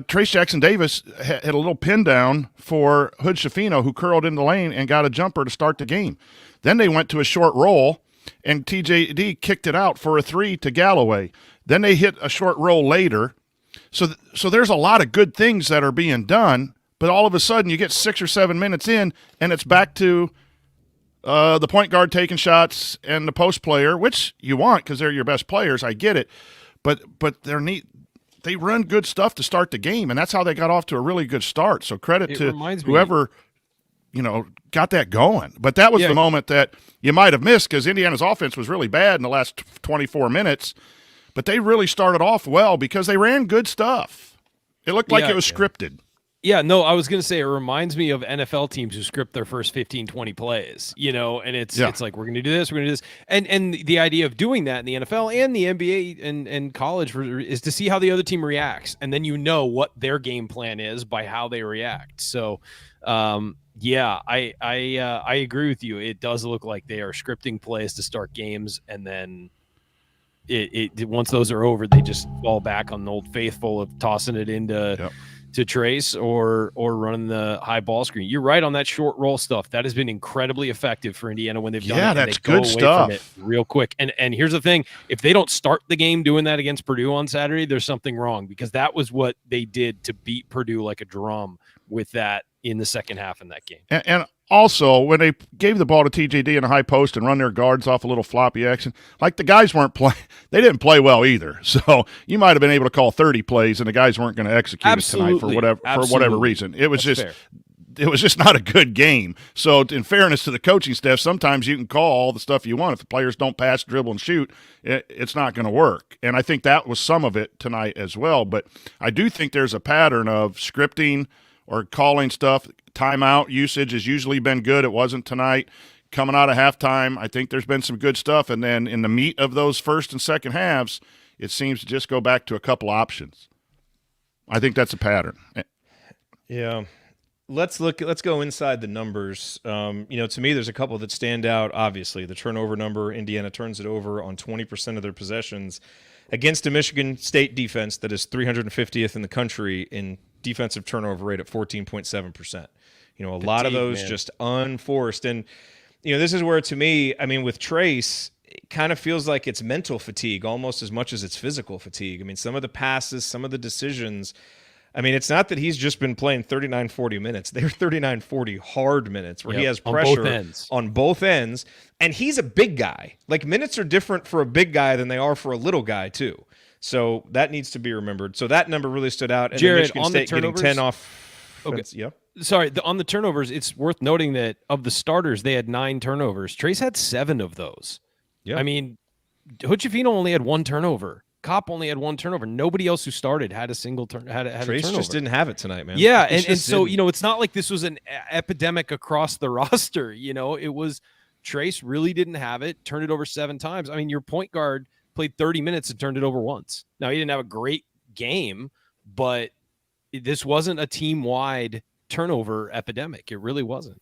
Trace Jackson-Davis had a little pin down for Hood-Schifino, who curled in the lane and got a jumper to start the game. Then they went to a short roll, and TJD kicked it out for a 3 to Galloway. Then they hit a short roll later. So there's a lot of good things that are being done, but all of a sudden you get 6 or 7 minutes in, and it's back to the point guard taking shots and the post player, which you want because they're your best players. I get it, but they're neat. They run good stuff to start the game, and that's how they got off to a really good start. So credit to whoever, got that going. But that was the moment that you might have missed because Indiana's offense was really bad in the last 24 minutes. But they really started off well because they ran good stuff. It looked like it was scripted. Yeah, no, I was going to say it reminds me of NFL teams who script their first 15, 20 plays, and it's like, we're going to do this, we're going to do this. And the idea of doing that in the NFL and the NBA and college is to see how the other team reacts. And then what their game plan is by how they react. So, I agree with you. It does look like they are scripting plays to start games, and then it once those are over, they just fall back on the old faithful of tossing it into to Trace or running the high ball screen. You're right on that short roll stuff. That has been incredibly effective for Indiana when they've done it. Yeah, that's good stuff. Real quick. And here's the thing. If they don't start the game doing that against Purdue on Saturday, there's something wrong because that was what they did to beat Purdue like a drum with that in the second half in that game. And also, when they gave the ball to TJD in a high post and run their guards off a little floppy action, like the guys weren't playing, they didn't play well either. So you might have been able to call 30 plays, and the guys weren't going to execute it tonight for whatever reason. It was just not a good game. So in fairness to the coaching staff, sometimes you can call all the stuff you want. If the players don't pass, dribble, and shoot, it's not going to work. And I think that was some of it tonight as well. But I do think there's a pattern of scripting or calling stuff. Timeout usage has usually been good. It wasn't tonight. Coming out of halftime, I think there's been some good stuff. And then in the meat of those first and second halves, it seems to just go back to a couple options. I think that's a pattern. Yeah. let's go inside the numbers. To me, there's a couple that stand out. Obviously, the turnover number. Indiana turns it over on 20% of their possessions against a Michigan State defense that is 350th in the country in defensive turnover rate at 14.7%. A lot of those just unforced. And, this is where, to me, I mean, with Trace, it kind of feels like it's mental fatigue almost as much as it's physical fatigue. I mean, some of the passes, some of the decisions, I mean, it's not that he's just been playing 39, 40 minutes. They're 39, 40 hard minutes where he has pressure on both ends. And he's a big guy. Like, minutes are different for a big guy than they are for a little guy, too. So that needs to be remembered. So that number really stood out. And Jared, Michigan on State the getting 10 off. Okay. Yeah. Sorry, on the turnovers, it's worth noting that of the starters, they had 9 turnovers. Trace had 7 of those. Yeah. I mean, Hochefino only had 1 turnover. Kopp only had 1 turnover. Nobody else who started had a single had a Trace turnover. just didn't have it tonight, man. Yeah, and so it's not like this was an epidemic across the roster. It was Trace really didn't have it. Turned it over 7 times. I mean, your point guard played 30 minutes and turned it over once. Now, he didn't have a great game, but this wasn't a team-wide turnover epidemic. It really wasn't.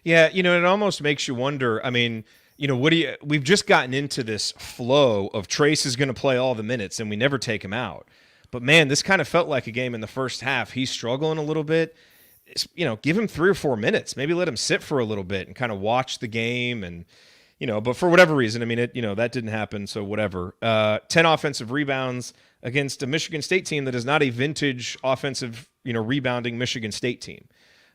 Yeah, it almost makes you wonder. I mean, we've just gotten into this flow of Trace is going to play all the minutes and we never take him out. But man, this kind of felt like a game in the first half. He's struggling a little bit. Give him 3 or 4 minutes. Maybe let him sit for a little bit and kind of watch the game. And, but for whatever reason, I mean, that didn't happen. So whatever. 10 offensive rebounds against a Michigan State team that is not a vintage offensive, rebounding Michigan State team.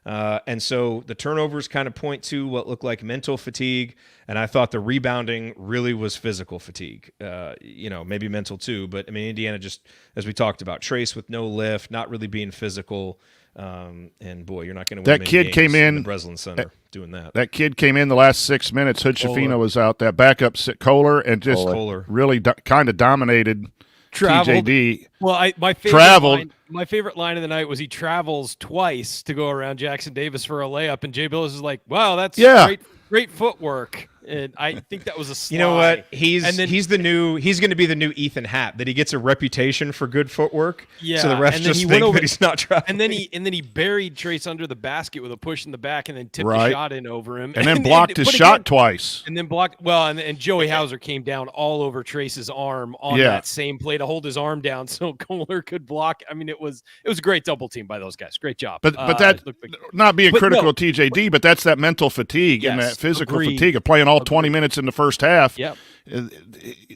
And so the turnovers kind of point to what looked like mental fatigue. And I thought the rebounding really was physical fatigue, maybe mental too. But I mean, Indiana just, as we talked about, Trace with no lift, not really being physical. And boy, you're not going to win. That kid came in the Breslin Center doing that. That kid came in the last 6 minutes. Hochefino was out. That backup Kohler and just really kind of dominated TJD. Well, my favorite line of the night was he travels twice to go around Jackson Davis for a layup, and Jay Billis is like, "Wow, that's great footwork." And I think that was a slide. You know what? He's going to be the new Ethan Happ, that he gets a reputation for good footwork. Yeah. So the refs just think that he's not traveling. And then he buried Trace under the basket with a push in the back, and then tipped the shot in over him, and then blocked his shot twice. And then blocked. Well, and Joey Hauser came down all over Trace's arm on that same play to hold his arm down so Kohler could block. I mean, it was a great double team by those guys. Great job. But that not being critical of TJD, but that's that mental fatigue and that physical fatigue of playing all 20 minutes in the first half. Yep.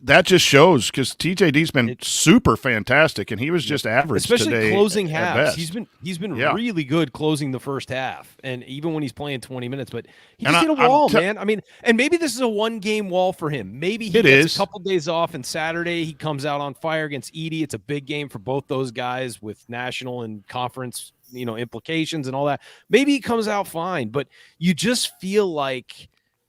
That just shows, because TJD's been super fantastic, and he was just average especially today. Closing halves. He's been really good closing the first half, and even when he's playing 20 minutes. But he just hit a wall, man. I mean, and maybe this is a 1-game wall for him. Maybe he gets a couple days off, and Saturday he comes out on fire against Edey. It's a big game for both those guys with national and conference, implications and all that. Maybe he comes out fine, but you just feel like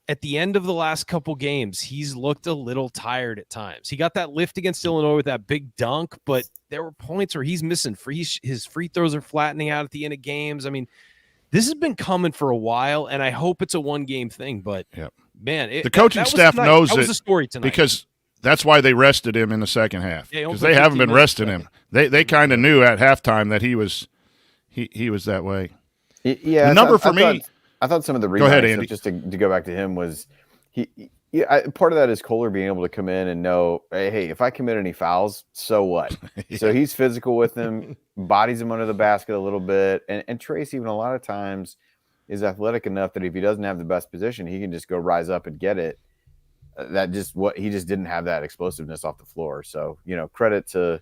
at the end of the last couple games, he's looked a little tired at times. He got that lift against Illinois with that big dunk, but there were points where he's missing his free throws are flattening out at the end of games. I mean, this has been coming for a while, and I hope it's a 1-game thing. But man, the coaching staff knows that was the story tonight, because that's why they rested him in the second half, because they haven't been resting him. They kind of knew at halftime that he was that way. Yeah, the number for me. I thought some of the rebounds, just to go back to him, was part of that is Kohler being able to come in and know, hey, if I commit any fouls, so what? So he's physical with him, bodies him under the basket a little bit. And Trace, even a lot of times, is athletic enough that if he doesn't have the best position, he can just go rise up and get it. He just didn't have that explosiveness off the floor. So, credit to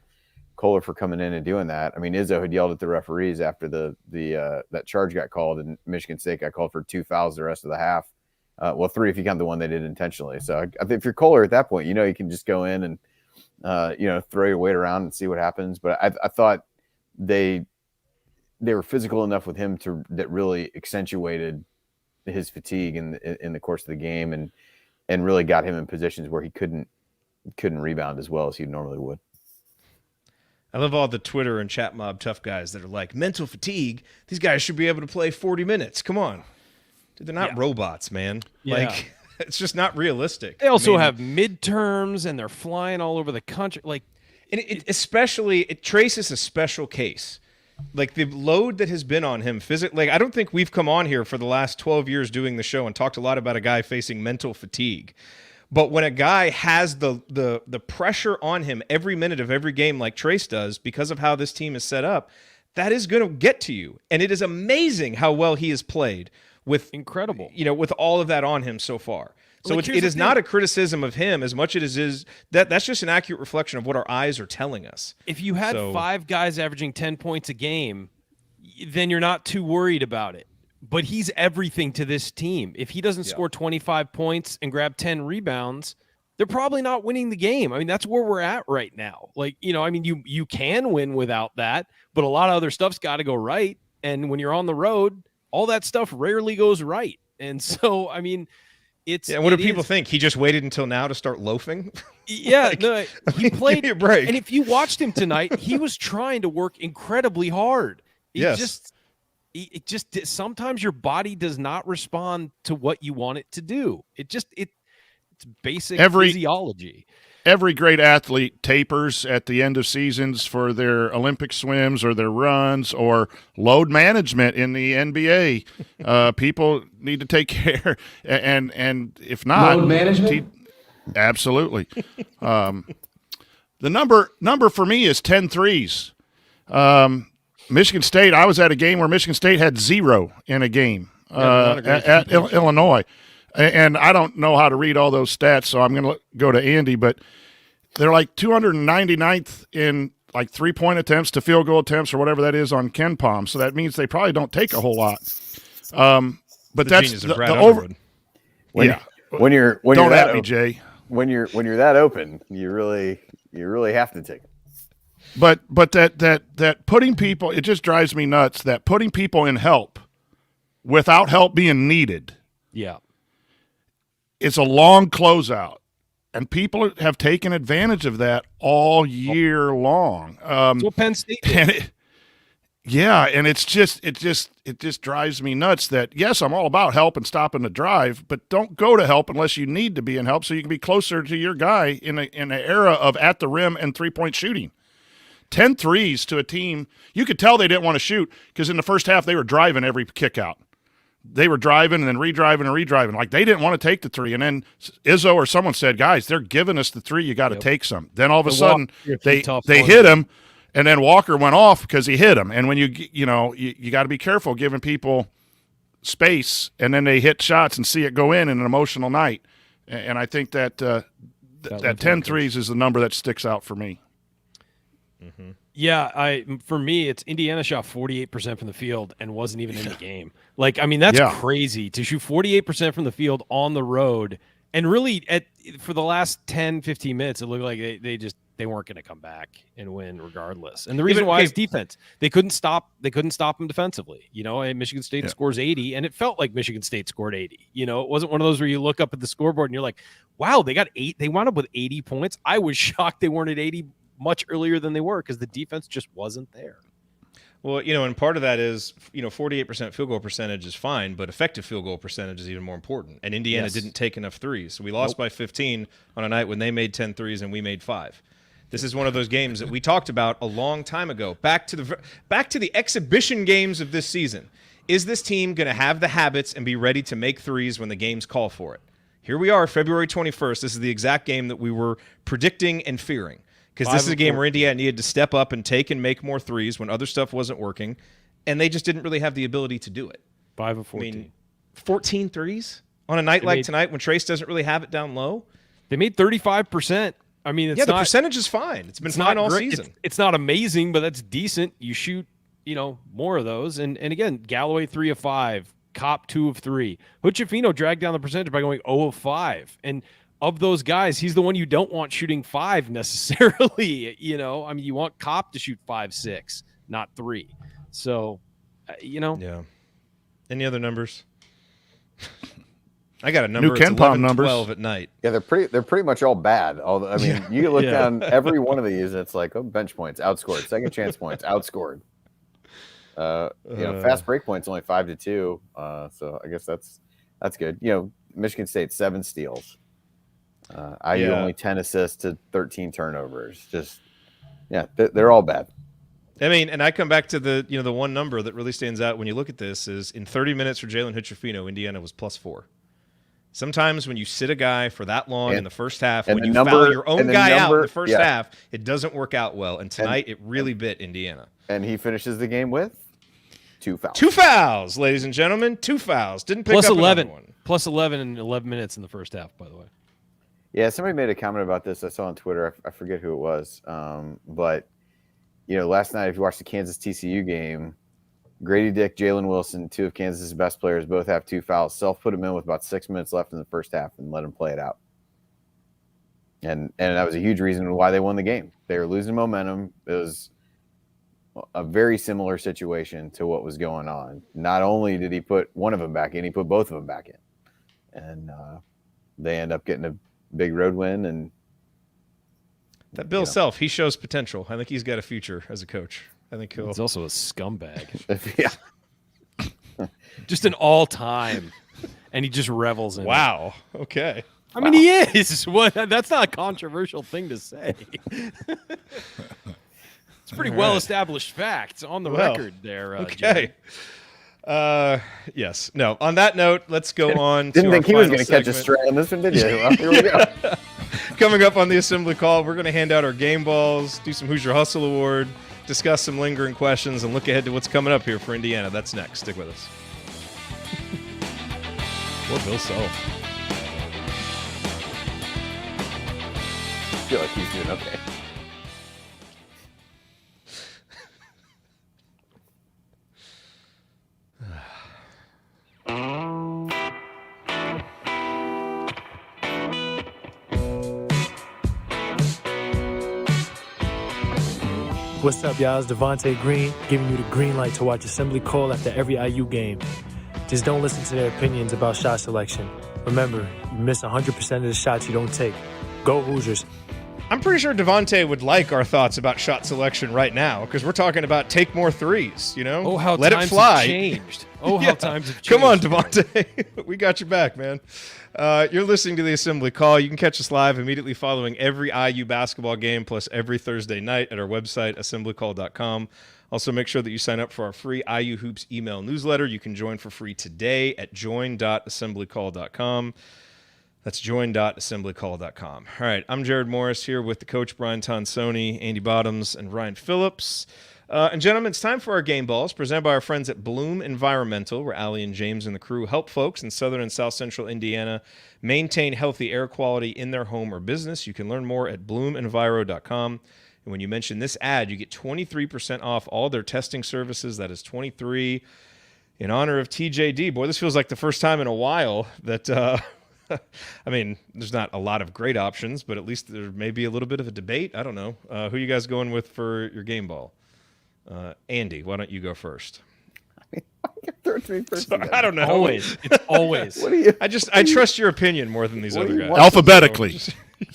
Kohler for coming in and doing that. I mean, Izzo had yelled at the referees after that charge got called, and Michigan State got called for 2 fouls the rest of the half. 3 if you count the one they did intentionally. So I think if you're Kohler at that point, you can just go in and throw your weight around and see what happens. But I thought they were physical enough with him that really accentuated his fatigue in the course of the game, and really got him in positions where he couldn't rebound as well as he normally would. I love all the Twitter and chat mob tough guys that are like, mental fatigue, these guys should be able to play 40 minutes. Come on. Dude, they're not robots, man. Yeah. Like, it's just not realistic. They also have midterms, and they're flying all over the country. Like, and Trace is a special case. like the load that has been on him physically. Like, I don't think we've come on here for the last 12 years doing the show and talked a lot about a guy facing mental fatigue. But when a guy has the pressure on him every minute of every game like Trace does because of how this team is set up, that is going to get to you. And it is amazing how well he has played with incredible, with all of that on him so far. So Like, it is not a criticism of him as much as it is that's just an accurate reflection of what our eyes are telling us. If you had 5 guys averaging 10 points a game, then you're not too worried about it. But he's everything to this team. If he doesn't score 25 points and grab 10 rebounds, they're probably not winning the game. I mean, that's where we're at right now. Like, I mean, you can win without that, but a lot of other stuff's got to go right. And when you're on the road, all that stuff rarely goes right. And so, I mean, what do people think? He just waited until now to start loafing? Yeah, no, he played. Give me a break. And if you watched him tonight, he was trying to work incredibly hard. It just sometimes your body does not respond to what you want it to do. It's basic physiology. Every great athlete tapers at the end of seasons for their Olympic swims or their runs or load management in the NBA. People need to take care, and if not, load management. Absolutely. The number for me is 10 threes. Michigan State, I was at a game where Michigan State had 0 in a game at Illinois. And I don't know how to read all those stats, so I'm going to go to Andy, but they're like 299th in like 3-point attempts to field goal attempts or whatever that is on Ken Palm. So that means they probably don't take a whole lot. But that's the over. When you're don't that at me, open, Jay. When you're that open, you really have to take it. But that putting people, it just drives me nuts that putting people in help without help being needed. Yeah. It's a long closeout, and people have taken advantage of that all year long. That's what Penn State did. And it just drives me nuts that, yes, I'm all about help and stopping the drive, but don't go to help unless you need to be in help so you can be closer to your guy in an era of at the rim and 3-point shooting. 10 threes to a team, you could tell they didn't want to shoot because in the first half they were driving every kick out. They were driving and then redriving and redriving. Like they didn't want to take the 3. And then Izzo or someone said, guys, they're giving us the 3. You got to take some. Then all of a sudden they hit him, and then Walker went off because he hit him. And when you got to be careful giving people space, and then they hit shots and see it go in an emotional night. And I think that 10 threes is the number that sticks out for me. Mm-hmm. Yeah, for me, it's Indiana shot 48% from the field and wasn't even in the game. Like, I mean, that's crazy to shoot 48% from the field on the road. And really, for the last 10, 15 minutes, it looked like they weren't going to come back and win regardless. And the reason why is defense. They couldn't stop them defensively. And Michigan State scores 80, and it felt like Michigan State scored 80. It wasn't one of those where you look up at the scoreboard and you're like, wow, they got 8. They wound up with 80 points. I was shocked they weren't at 80 much earlier than they were because the defense just wasn't there. Well, and part of that is, 48% field goal percentage is fine, but effective field goal percentage is even more important. And Indiana didn't take enough threes. So we lost by 15 on a night when they made 10 threes and we made 5. This is one of those games that we talked about a long time ago. Back to the exhibition games of this season. Is this team going to have the habits and be ready to make threes when the games call for it? Here we are, February 21st. This is the exact game that we were predicting and fearing. Because this is a game where Indiana needed to step up and take and make more threes when other stuff wasn't working, and they just didn't really have the ability to do it. 5 of 14. I mean, 14 threes on a night like tonight when Trace doesn't really have it down low? They made 35%. I mean, the percentage is fine. It's been fine all season. It's not amazing, but that's decent. You shoot, more of those. And again, Galloway 3 of 5, Kopp 2 of 3. Hood-Schifino dragged down the percentage by going 0 of 5. And of those guys, he's the one you don't want shooting 5 necessarily. I mean, you want Kopp to shoot 5, 6, not 3. So, Yeah. Any other numbers? I got a number. New Ken Palm numbers. 12 at night. Yeah, they're pretty much all bad. Although, I mean, you look down every one of these, and it's like, bench points, outscored. Second chance points, outscored. Fast break points only 5-2. So I guess that's good. Michigan State 7 steals. IU only 10 assists to 13 turnovers. Just, they're all bad. I mean, and I come back to the one number that really stands out when you look at this is in 30 minutes for Jalen Hood-Schifino, Indiana was +4. Sometimes when you sit a guy for that long in the first half, when you foul your own guy out in the first half, it doesn't work out well. And tonight, it really bit Indiana. And he finishes the game with 2 fouls. 2 fouls, ladies and gentlemen. 2 fouls. Didn't pick plus up 11. Another one. Plus 11 in 11 minutes in the first half, by the way. Yeah, somebody made a comment about this. I saw on Twitter. I forget who it was. But, last night, if you watched the Kansas TCU game, Grady Dick, Jalen Wilson, 2 of Kansas' best players, both have 2 fouls. Self put him in with about 6 minutes left in the first half and let him play it out. And that was a huge reason why they won the game. They were losing momentum. It was a very similar situation to what was going on. Not only did he put one of them back in, he put both of them back in. And they end up getting a big road win. And that Bill Self, he shows potential. I think he's got a future as a coach. I think he's also a scumbag. Yeah. Just an all-time. And he just revels in it. Wow. Okay. I mean, he is. That's not a controversial thing to say. It's pretty well-established facts on the record there. Okay. Yes. No. On that note, let's go on. Didn't think he was going to catch segment. a stray on this one, did you? Well, here we go. Coming up on the Assembly Call, we're going to hand out our game balls, do some Hoosier Hustle Award, discuss some lingering questions, and look ahead to what's coming up here for Indiana. That's next. Stick with us. Poor Bill Self. I feel like he's doing okay. What's up, y'all? It's Devontae Green giving you the green light to watch Assembly Call after every IU game. Just don't listen to their opinions about shot selection. Remember, you miss 100% of the shots you don't take. Go Hoosiers. I'm pretty sure Devontae would like our thoughts about shot selection right now because we're talking about take more threes, Oh, how let times it fly. have changed. Oh, how times have changed. Come on, Devontae. We got your back, man. You're listening to the Assembly Call. You can catch us live immediately following every IU basketball game plus every Thursday night at our website, assemblycall.com. Also, make sure that you sign up for our free IU Hoops email newsletter. You can join for free today at join.assemblycall.com. That's join.assemblycall.com. All right, I'm Jared Morris here with the coach, Brian Tonsoni, Andy Bottoms, and Ryan Phillips. And gentlemen, it's time for our game balls presented by our friends at Bloom Environmental, where Allie and James and the crew help folks in southern and south central Indiana maintain healthy air quality in their home or business. You can learn more at bloomenviro.com. And when you mention this ad, you get 23% off all their testing services. That is 23 in honor of TJD. Boy, this feels like the first time in a while that I mean, there's not a lot of great options, but at least there may be a little bit of a debate. I don't know. Who you guys going with for your game ball? Andy, why don't you go first? I don't know. Always. It's always. What do you? I trust your opinion more than these other guys. Alphabetically.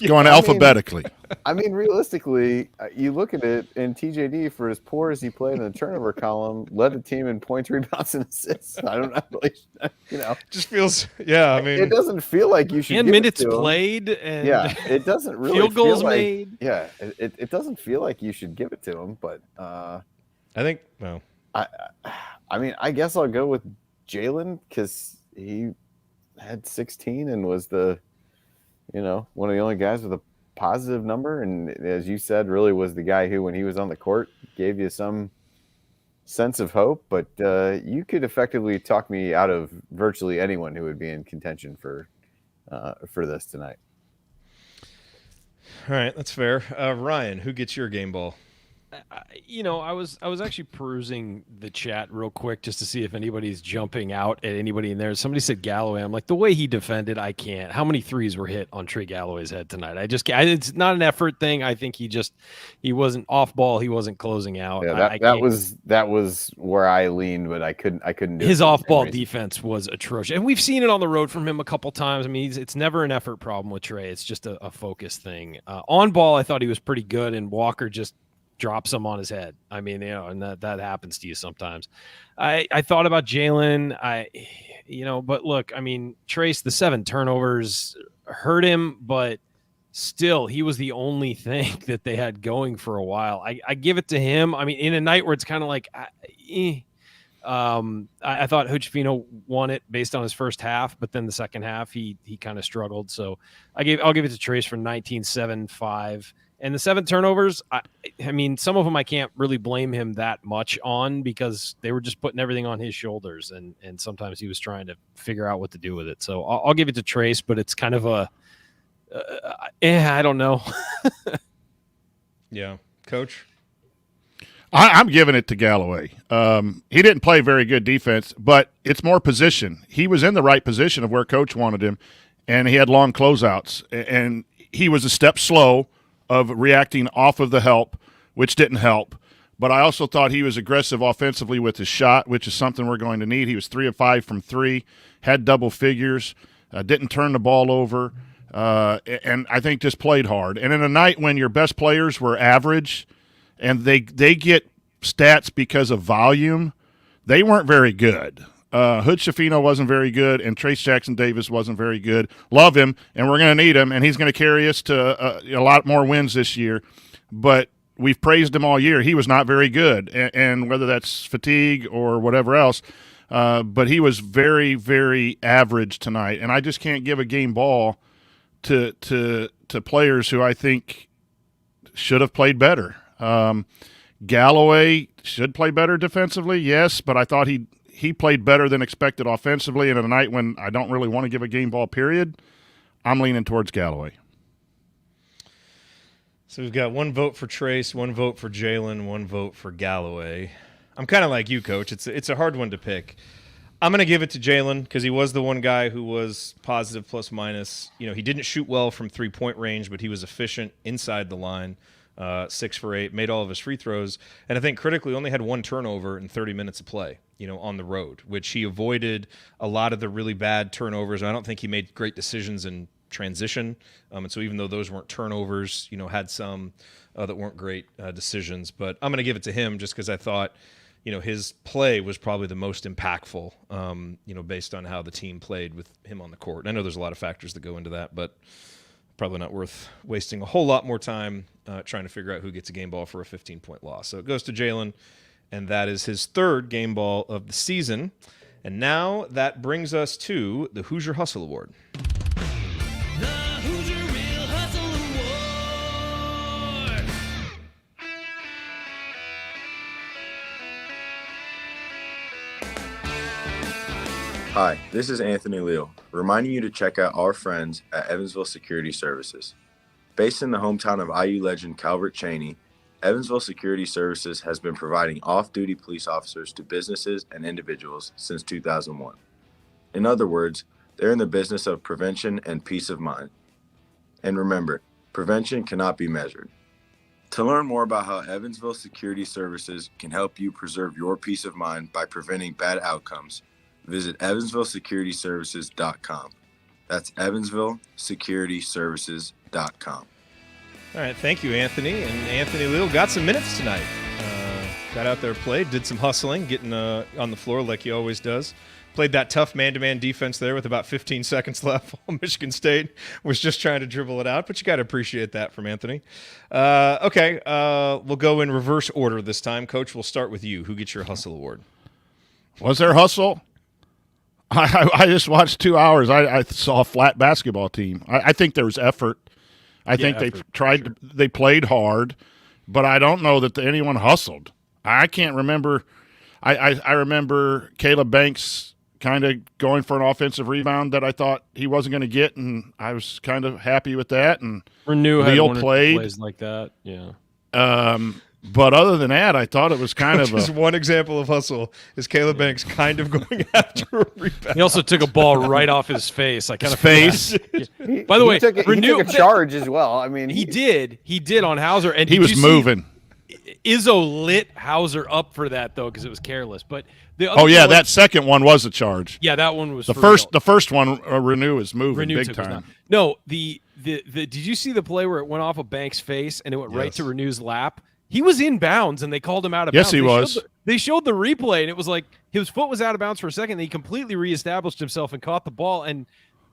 Going alphabetically. I mean, realistically, you look at it, and TJD, for as poor as he played in the turnover column, led the team in points, rebounds, and assists. I don't know. Just feels, yeah. I mean, it doesn't feel like you should. And give minutes it to him. played. And Yeah, it doesn't really field goals feel like, made. Yeah, it doesn't feel like you should give it to him, but I think, well, I mean, I guess I'll go with Jalen because he had 16 and was one of the only guys with a positive number, and as you said, really was the guy who, when he was on the court, gave you some sense of hope. But you could effectively talk me out of virtually anyone who would be in contention for this tonight. all right, that's fair. Ryan, who gets your game ball? I was actually perusing the chat real quick just to see if anybody's jumping out at anybody in there. Somebody said Galloway. I'm like, the way he defended, I can't. How many threes were hit on Trey Galloway's head tonight? I just can't. It's not an effort thing. I think he wasn't off ball. He wasn't closing out. Yeah, that was where I leaned, but I couldn't do his it for off ball reason. defense was atrocious, and we've seen it on the road from him a couple times. I mean, it's never an effort problem with Trey. It's just a focus thing. On ball, I thought he was pretty good, and Walker just drops him on his head. I mean, and that happens to you sometimes. I thought about Jalen. But look, I mean, Trace, the 7 turnovers hurt him, but still, he was the only thing that they had going for a while. I give it to him. I mean, in a night where it's kind of like, I thought Hochefino won it based on his first half, but then the second half he kind of struggled. So I'll give it to Trace for 19-7-5. And the 7 turnovers, I mean, some of them I can't really blame him that much on because they were just putting everything on his shoulders, and sometimes he was trying to figure out what to do with it. So I'll give it to Trace, but it's kind of I don't know. Yeah, Coach. I'm giving it to Galloway. He didn't play very good defense, but it's more position. He was in the right position of where Coach wanted him, and he had long closeouts, and he was a step slow of reacting off of the help, which didn't help. But I also thought he was aggressive offensively with his shot, which is something we're going to need. He was 3 of 5 from 3, had double figures, didn't turn the ball over, and I think just played hard. And in a night when your best players were average and they get stats because of volume, they weren't very good. Hood Shafino wasn't very good, and Trace Jackson Davis wasn't very good. Love him, and we're going to need him, and he's going to carry us to a lot more wins this year. But we've praised him all year. He was not very good, and whether that's fatigue or whatever else, but he was very, very average tonight. And I just can't give a game ball to players who I think should have played better. Galloway should play better defensively, yes, but I thought he played better than expected offensively. And in a night when I don't really want to give a game ball period, I'm leaning towards Galloway. So we've got 1 vote for Trace, 1 vote for Jalen, 1 vote for Galloway. I'm kind of like you, Coach. It's a hard one to pick. I'm going to give it to Jalen because he was the one guy who was positive plus minus. You know, he didn't shoot well from 3-point range, but he was efficient inside the line. 6 for 8, made all of his free throws, and I think critically only had 1 turnover in 30 minutes of play, you know, on the road, which he avoided a lot of the really bad turnovers. I don't think he made great decisions in transition, and so even though those weren't turnovers, you know, had some that weren't great decisions. But I'm going to give it to him just because I thought, you know, his play was probably the most impactful, you know, based on how the team played with him on the court. And I know there's a lot of factors that go into that, but probably not worth wasting a whole lot more time trying to figure out who gets a game ball for a 15-point loss. So it goes to Jalen, and that is his 3rd game ball of the season. And now that brings us to the Hoosier Hustle Award. The Hoosier Real Hustle Award. Hi, this is Anthony Leal, reminding you to check out our friends at Evansville Security Services. Based in the hometown of IU legend Calvert Chaney, Evansville Security Services has been providing off-duty police officers to businesses and individuals since 2001. In other words, they're in the business of prevention and peace of mind. And remember, prevention cannot be measured. To learn more about how Evansville Security Services can help you preserve your peace of mind by preventing bad outcomes, visit EvansvilleSecurityServices.com. That's EvansvilleSecurityServices.com. All right, thank you, Anthony. And Anthony Leal got some minutes tonight. Got out there, played, did some hustling, getting on the floor like he always does. Played that tough man-to-man defense there with about 15 seconds left while Michigan State was just trying to dribble it out, but you got to appreciate that from Anthony. Okay, we'll go in reverse order this time. Coach, we'll start with you. Who gets your hustle award? Was there hustle? I just watched 2 hours. I saw a flat basketball team. I think there was effort. I think they tried. They played hard, but I don't know that anyone hustled. I can't remember. I remember Caleb Banks kind of going for an offensive rebound that I thought he wasn't going to get, and I was kind of happy with that. And Renew had Leal one or two played plays like that. Yeah. But other than that, I thought it was kind of Just one example of hustle is Caleb Banks kind of going after a rebound. He also took a ball right off his face. I kind of face. By the way, he took a charge as well. I mean, he did on Hauser, and he was moving. Izzo lit Hauser up for that though because it was careless. But the other that second one was a charge. Yeah, that one was the first. The first one, Renew is moving Renew big time. No, the did you see the play where it went off of Banks' face and it went right to Renew's lap? He was in bounds, and they called him out of bounds. Yes, he was. They showed the replay, and it was like his foot was out of bounds for a second. And he completely reestablished himself and caught the ball. And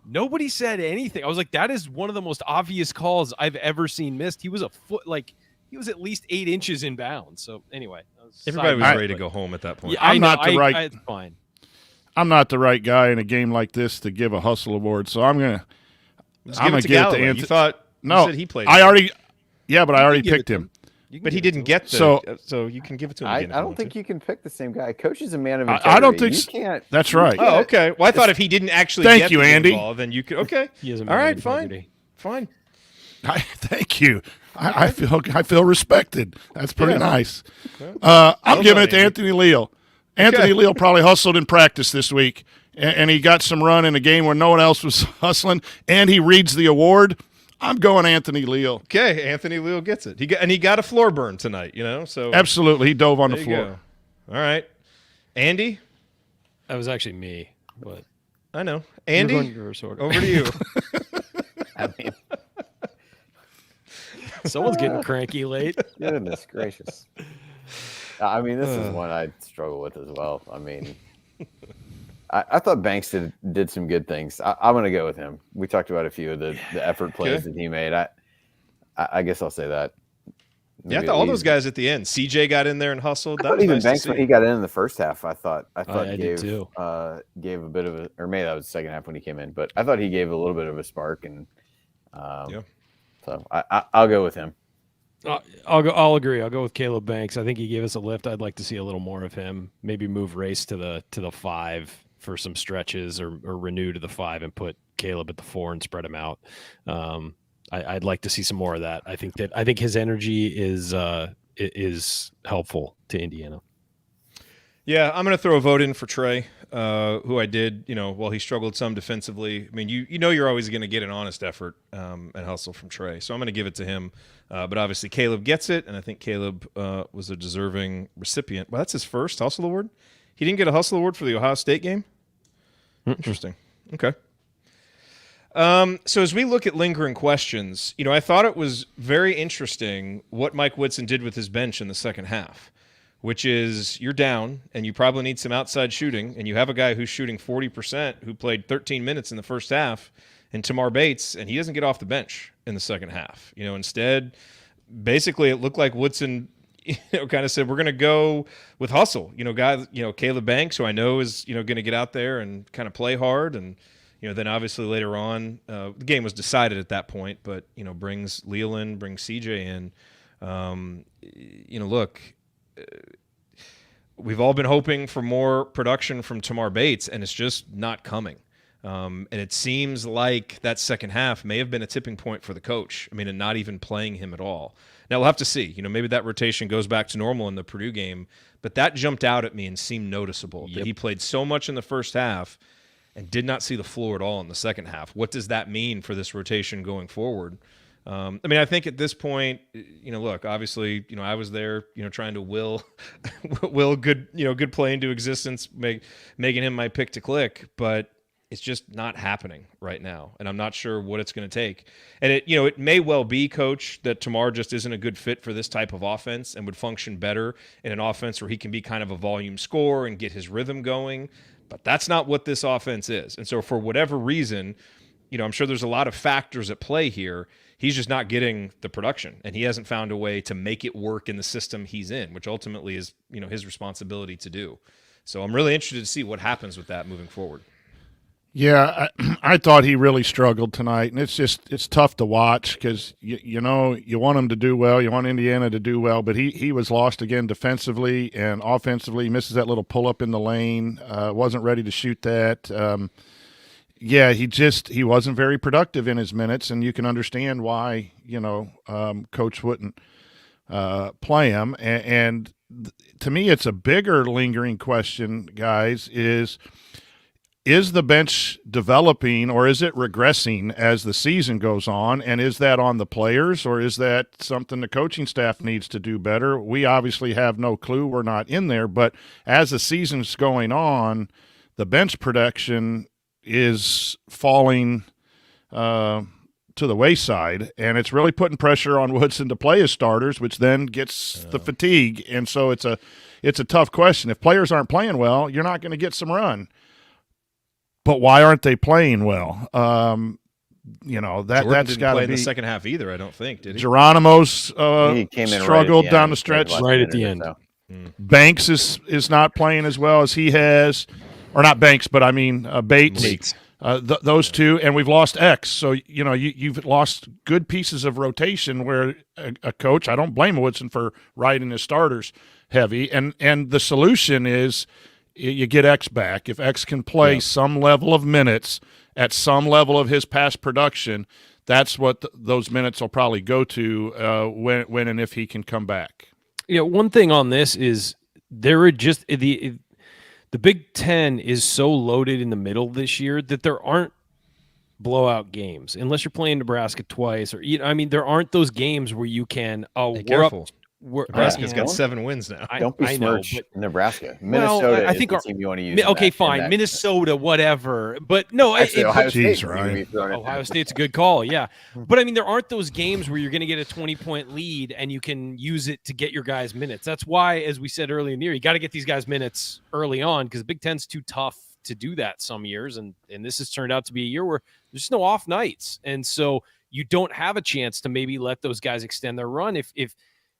Nobody said anything. I was like, that is one of the most obvious calls I've ever seen missed. He was he was at least 8 inches in bounds. So anyway, everybody was ready to go home at that point. Yeah, it's fine. I'm not the right guy in a game like this to give a hustle award, so I'm gonna give it to Galloway. You thought you said he played. I already picked him. But he didn't get so you can give it to him I again. don't think you can pick the same guy. Coach is a man of I don't think you can't. That's right. Oh, okay. Well, I thought if he didn't actually Thank get you, the Andy. ball, then you could. Okay. He is a All man right. of Fine. integrity. Fine. Thank you. I feel respected. That's pretty nice. Okay. I'm giving it to Anthony Leal. Anthony Leal probably hustled in practice this week, and he got some run in a game where no one else was hustling, and he reads the award. I'm going Anthony Leal. Okay, Anthony Leal gets it. He got a floor burn tonight, So absolutely, he dove on the floor. Go. All right, Andy. That was actually me, but I know. Andy, over to you. I mean, someone's getting cranky late. Goodness gracious. I mean, this is one I struggle with as well. I mean, I thought Banks did some good things. I'm going to go with him. We talked about a few of the effort plays that he made. I guess I'll say that. Maybe I thought all those guys at the end. CJ got in there and hustled. That was even nice Banks when he got in the first half. I thought gave a bit of a, or maybe that was the second half when he came in. But I thought he gave a little bit of a spark, and so I'll go with him. I'll agree. I'll go with Caleb Banks. I think he gave us a lift. I'd like to see a little more of him. Maybe move Race to the 5 for some stretches, or renew to the 5 and put Caleb at the 4 and spread him out. I'd like to see some more of that. I think his energy is helpful to Indiana. Yeah, I'm going to throw a vote in for Trey, who I did, while he struggled some defensively. I mean, you're always going to get an honest effort and hustle from Trey. So I'm going to give it to him. But obviously Caleb gets it, and I think Caleb was a deserving recipient. Well, that's his first hustle award. He didn't get a hustle award for the Ohio State game? Interesting. Okay. So as we look at lingering questions, I thought it was very interesting what Mike Woodson did with his bench in the second half, which is you're down and you probably need some outside shooting, and you have a guy who's shooting 40% who played 13 minutes in the first half, and Tamar Bates, and he doesn't get off the bench in the second half. Instead, basically it looked like Woodson kind of said, we're going to go with hustle. Guys, Caleb Banks, who I know is, going to get out there and kind of play hard. And, then obviously later on, the game was decided at that point, but, brings Leal in, brings CJ in. Look, we've all been hoping for more production from Tamar Bates, and it's just not coming. And it seems like that second half may have been a tipping point for the coach. I mean, and not even playing him at all. Now, we'll have to see. Maybe that rotation goes back to normal in the Purdue game, but that jumped out at me and seemed noticeable. That he played so much in the first half and did not see the floor at all in the second half. What does that mean for this rotation going forward? I think at this point, look, obviously, I was there, trying to will good play into existence, making him my pick to click, but it's just not happening right now, and I'm not sure what it's going to take. And it may well be, Coach, that Tamar just isn't a good fit for this type of offense and would function better in an offense where he can be kind of a volume scorer and get his rhythm going. But that's not what this offense is. And so for whatever reason, I'm sure there's a lot of factors at play here. He's just not getting the production, and he hasn't found a way to make it work in the system he's in, which ultimately is, his responsibility to do. So I'm really interested to see what happens with that moving forward. Yeah, I thought he really struggled tonight, and it's tough to watch because you want him to do well, you want Indiana to do well, but he was lost again defensively and offensively. He misses that little pull up in the lane, wasn't ready to shoot that. He wasn't very productive in his minutes, and you can understand why Coach wouldn't play him. And to me, it's a bigger lingering question, guys. Is the bench developing, or is it regressing as the season goes on? And is that on the players, or is that something the coaching staff needs to do better? We obviously have no clue. We're not in there. But as the season's going on, the bench production is falling to the wayside, and it's really putting pressure on Woodson to play his starters, which then gets the fatigue. And so it's a tough question. If players aren't playing well, you're not going to get some run. but why aren't they playing well? Jordan That's didn't got play to in be. the second half either. I don't think, did he? Geronimo's He came in struggled right at the down end, the stretch. last Right at the minute or end. so. Banks is not playing as well as he has, or not Banks, but I mean Bates. Bates. Those two, and we've lost X. So you've lost good pieces of rotation where a coach. I don't blame Woodson for riding his starters heavy, and the solution is you get X back. If X can play some level of minutes at some level of his past production, that's what those minutes will probably go to when and if he can come back. Yeah, one thing on this is there are just the Big Ten is so loaded in the middle this year that there aren't blowout games unless you're playing Nebraska twice, or there aren't those games where you can Hey, careful. We're Nebraska's got 7 wins now. Don't besmirch Nebraska. Minnesota is the team you want to use. Okay, fine. Minnesota, whatever. But no, Actually, Ohio State. Geez, right. Ohio State's a good call, yeah. But there aren't those games where you're going to get a 20-point lead and you can use it to get your guys minutes. That's why, as we said earlier in the year, you got to get these guys minutes early on because the Big Ten's too tough to do that some years. And this has turned out to be a year where there's just no off nights. And so you don't have a chance to maybe let those guys extend their run. If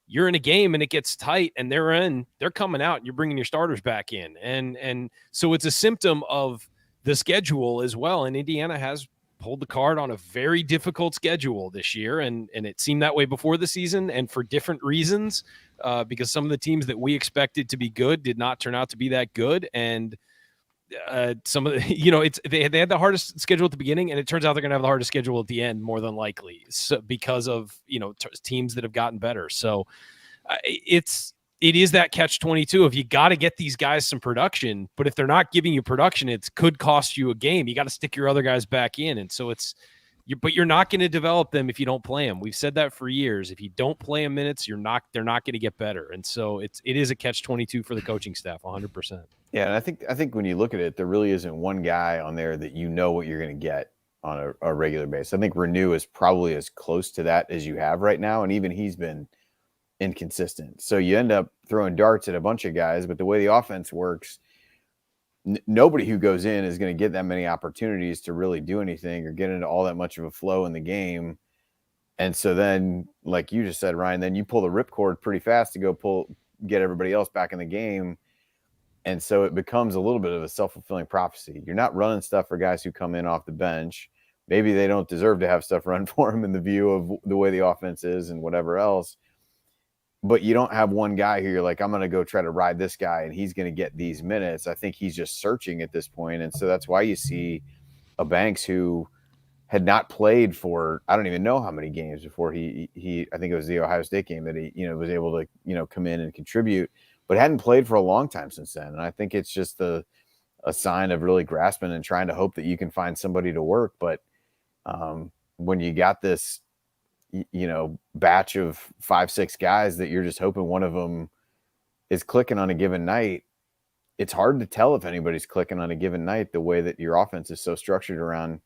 you're in a game and it gets tight and they're coming out and you're bringing your starters back in. And so it's a symptom of the schedule as well. And Indiana has pulled the card on a very difficult schedule this year. And it seemed that way before the season and for different reasons because some of the teams that we expected to be good did not turn out to be that good. And some of the, they had the hardest schedule at the beginning, and it turns out they're going to have the hardest schedule at the end, more than likely, because of teams that have gotten better. So it is that catch-22 of you got to get these guys some production, but if they're not giving you production, it could cost you a game. You got to stick your other guys back in, and so but you're not going to develop them if you don't play them. We've said that for years. If you don't play them minutes, they're not going to get better. And so it is a catch-22 for the coaching staff, 100%. Yeah, and I think when you look at it, there really isn't one guy on there that you know what you're going to get on a regular basis. I think Renew is probably as close to that as you have right now, and even he's been inconsistent. So you end up throwing darts at a bunch of guys, but the way the offense works, nobody who goes in is going to get that many opportunities to really do anything or get into all that much of a flow in the game. And so then, like you just said, Ryan, then you pull the ripcord pretty fast to go get everybody else back in the game. And so it becomes a little bit of a self-fulfilling prophecy. You're not running stuff for guys who come in off the bench. Maybe they don't deserve to have stuff run for them in the view of the way the offense is and whatever else. But you don't have one guy who you're like, I'm going to go try to ride this guy and he's going to get these minutes. I think he's just searching at this point. And so that's why you see a Banks who had not played for, I don't even know how many games before I think it was the Ohio State game that he, was able to, come in and contribute, but hadn't played for a long time since then. And I think it's just a sign of really grasping and trying to hope that you can find somebody to work. But when you got this, batch of 5-6 guys that you're just hoping one of them is clicking on a given night, it's hard to tell if anybody's clicking on a given night the way that your offense is so structured around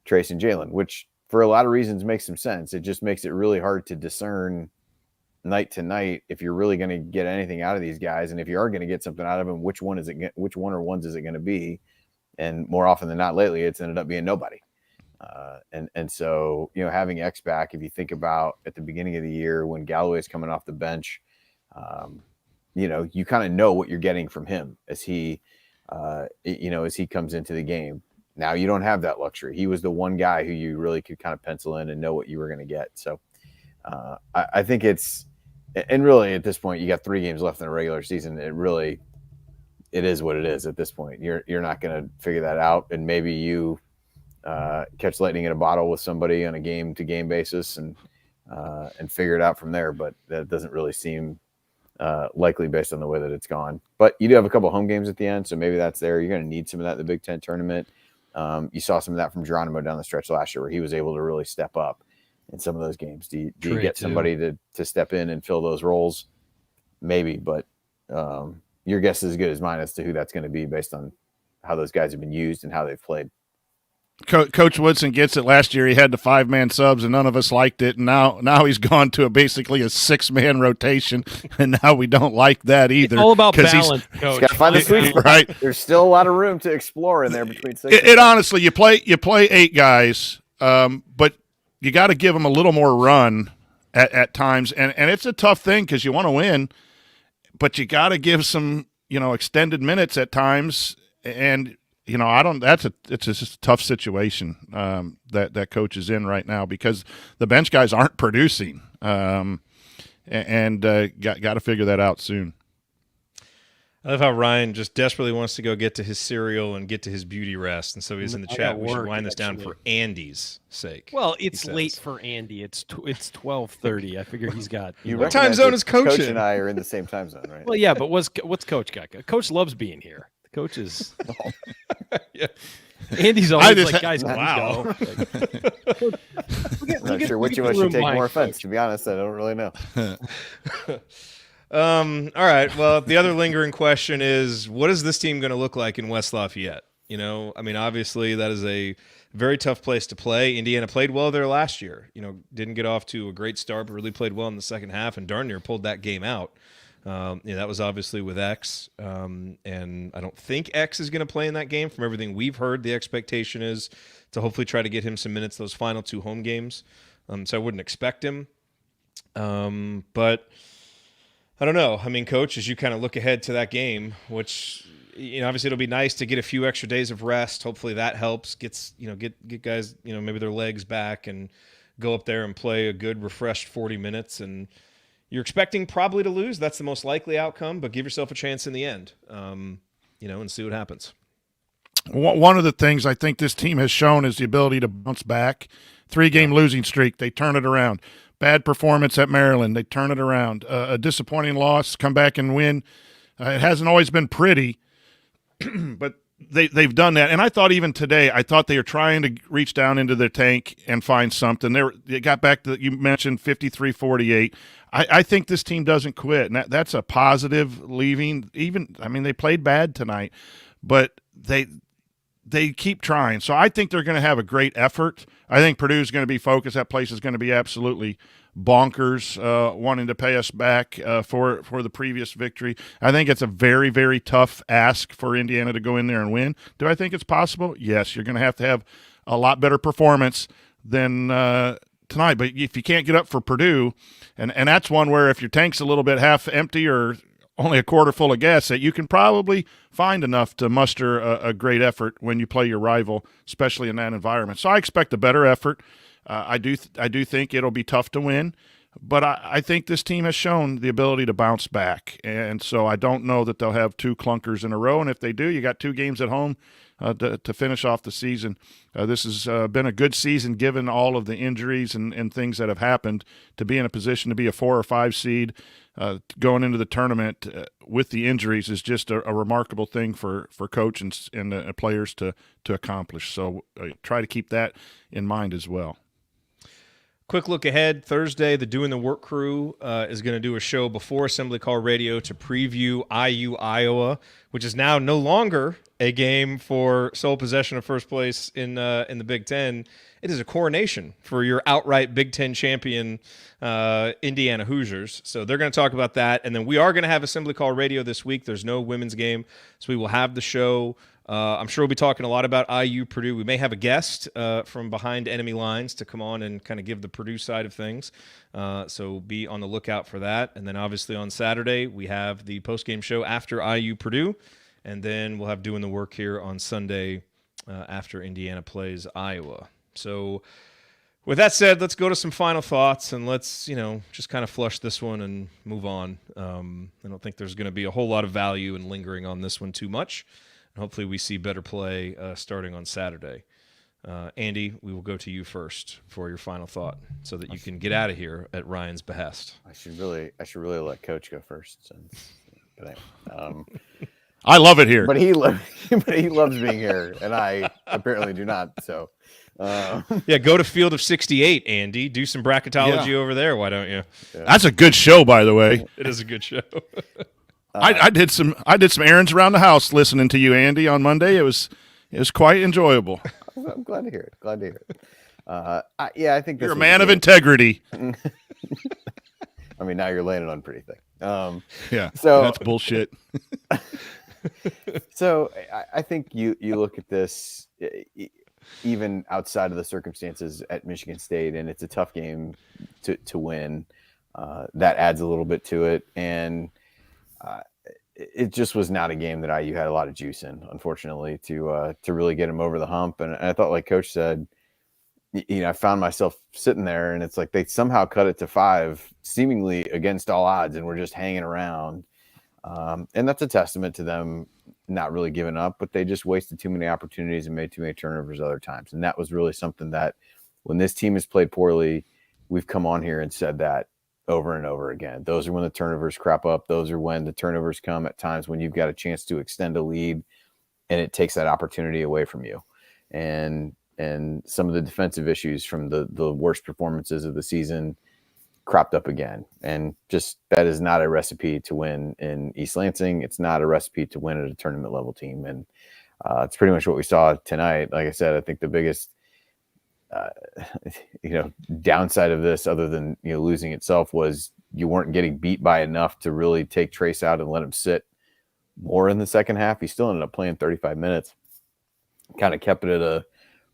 Trace and Jalen, which for a lot of reasons makes some sense. It just makes it really hard to discern night to night if you're really going to get anything out of these guys. And if you are going to get something out of them, which one or ones is it going to be? And more often than not lately, it's ended up being nobody. And so, having X back, if you think about at the beginning of the year when Galloway's coming off the bench, you kind of know what you're getting from him as he comes into the game. Now you don't have that luxury. He was the one guy who you really could kind of pencil in and know what you were going to get. So I think and really at this point, you got 3 games left in a regular season. It is what it is at this point. You're not going to figure that out. And maybe you catch lightning in a bottle with somebody on a game-to-game basis and figure it out from there. But that doesn't really seem likely based on the way that it's gone. But you do have a couple home games at the end, so maybe that's there. You're going to need some of that in the Big Ten tournament. You saw some of that from Geronimo down the stretch last year where he was able to really step up in some of those games. Do you get somebody to step in and fill those roles? Maybe, but your guess is as good as mine as to who that's going to be based on how those guys have been used and how they've played. Coach Woodson gets it. Last year he had the 5-man subs, and none of us liked it. And now he's gone to basically a 6-man rotation, and now we don't like that either. It's all about balance, Coach. Got to find the sweet spot. Right. There's still a lot of room to explore in there between 6. It honestly, you play 8 guys, but you got to give them a little more run at times, and it's a tough thing because you want to win, but you got to give some extended minutes at times, and it's just a tough situation that coach is in right now because the bench guys aren't producing, and got to figure that out soon. I love how Ryan just desperately wants to go get to his cereal and get to his beauty rest, and so he's in the chat. We should wind this down for Andy's sake. Well, it's late for Andy. It's 12:30. I figure he's got. What time zone is Coach Coach in? and I are in the same time zone, right? Well, yeah, but what's Coach got? Coach loves being here. Coach is. Yeah. Andy's always like, guys, wow. I'm not sure which of us should take more offense. To be honest, I don't really know. All right. Well, the other lingering question is, what is this team going to look like in West Lafayette? Obviously that is a very tough place to play. Indiana played well there last year. Didn't get off to a great start, but really played well in the second half and darn near pulled that game out. That was obviously with X, and I don't think X is going to play in that game. From everything we've heard, the expectation is to hopefully try to get him some minutes those final 2 home games. So I wouldn't expect him. But I don't know. Coach, as you kind of look ahead to that game, which obviously it'll be nice to get a few extra days of rest. Hopefully that helps. Get guys maybe their legs back and go up there and play a good refreshed 40 minutes. And you're expecting probably to lose. That's the most likely outcome. But give yourself a chance in the end. And see what happens. One of the things I think this team has shown is the ability to bounce back. 3-game losing streak, they turn it around. Bad performance at Maryland, they turn it around. A disappointing loss, come back and win. It hasn't always been pretty, but they've done that. And I thought even today, they were trying to reach down into their tank and find something. They got back to, you mentioned 53-48. I think this team doesn't quit, and that's a positive leaving. They played bad tonight, but they keep trying. So I think they're going to have a great effort. I think Purdue's going to be focused. That place is going to be absolutely bonkers, wanting to pay us back for the previous victory. I think it's a very, very tough ask for Indiana to go in there and win. Do I think it's possible? Yes, you're going to have a lot better performance than tonight. But if you can't get up for Purdue, and that's one where if your tank's a little bit half empty or only a quarter full of gas, that you can probably find enough to muster a great effort when you play your rival, especially in that environment. So I expect a better effort. I do think it'll be tough to win, but I think this team has shown the ability to bounce back. And so I don't know that they'll have 2 clunkers in a row. And if they do, you got 2 games at home to finish off the season. This has been a good season given all of the injuries and things that have happened. To be in a position to be a 4 or 5 seed going into the tournament with the injuries is just a remarkable thing for coach and players to accomplish. So try to keep that in mind as well. Quick look ahead. Thursday, the Doing the Work crew is going to do a show before Assembly Call Radio to preview IU Iowa, which is now no longer a game for sole possession of first place in the Big Ten. It is a coronation for your outright Big Ten champion, Indiana Hoosiers. So they're going to talk about that. And then we are going to have Assembly Call Radio this week. There's no women's game, so we will have the show. I'm sure we'll be talking a lot about IU Purdue. We may have a guest from behind enemy lines to come on and kind of give the Purdue side of things. So be on the lookout for that. And then obviously on Saturday, we have the postgame show after IU Purdue. And then we'll have Doing the Work here on Sunday after Indiana plays Iowa. So with that said, let's go to some final thoughts and let's, just kind of flush this one and move on. I don't think there's going to be a whole lot of value in lingering on this one too much. And hopefully we see better play starting on Saturday. Andy, we will go to you first for your final thought so that you can get out of here at Ryan's behest. I should really let Coach go first. But I love it here. But he loves being here, and I apparently do not. So, yeah, go to Field of 68, Andy. Do some bracketology over there. Why don't you? Yeah. That's a good show, by the way. It is a good show. I did some errands around the house listening to you, Andy, on Monday. It was quite enjoyable. I'm glad to hear it. Glad to hear it. I think You're a man of integrity. I mean, now you're laying it on pretty thick. Yeah, so that's bullshit. So I think you look at this even outside of the circumstances at Michigan State, and it's a tough game to win. That adds a little bit to it, and it just was not a game that IU had a lot of juice in, unfortunately, to really get them over the hump. And I thought, like Coach said, I found myself sitting there, and it's like they somehow cut it to 5, seemingly against all odds, and we're just hanging around. And that's a testament to them not really giving up, but they just wasted too many opportunities and made too many turnovers other times. And that was really something that when this team has played poorly, we've come on here and said that over and over again. Those are when the turnovers crop up. Those are when the turnovers come at times when you've got a chance to extend a lead and it takes that opportunity away from you. And some of the defensive issues from the worst performances of the season cropped up again. And just that is not a recipe to win in East Lansing. It's not a recipe to win at a tournament level team. And it's pretty much what we saw tonight. Like I said, I think the biggest downside of this, other than losing itself, was you weren't getting beat by enough to really take Trace out and let him sit more in the second half. He still ended up playing 35 minutes, kind of kept it at a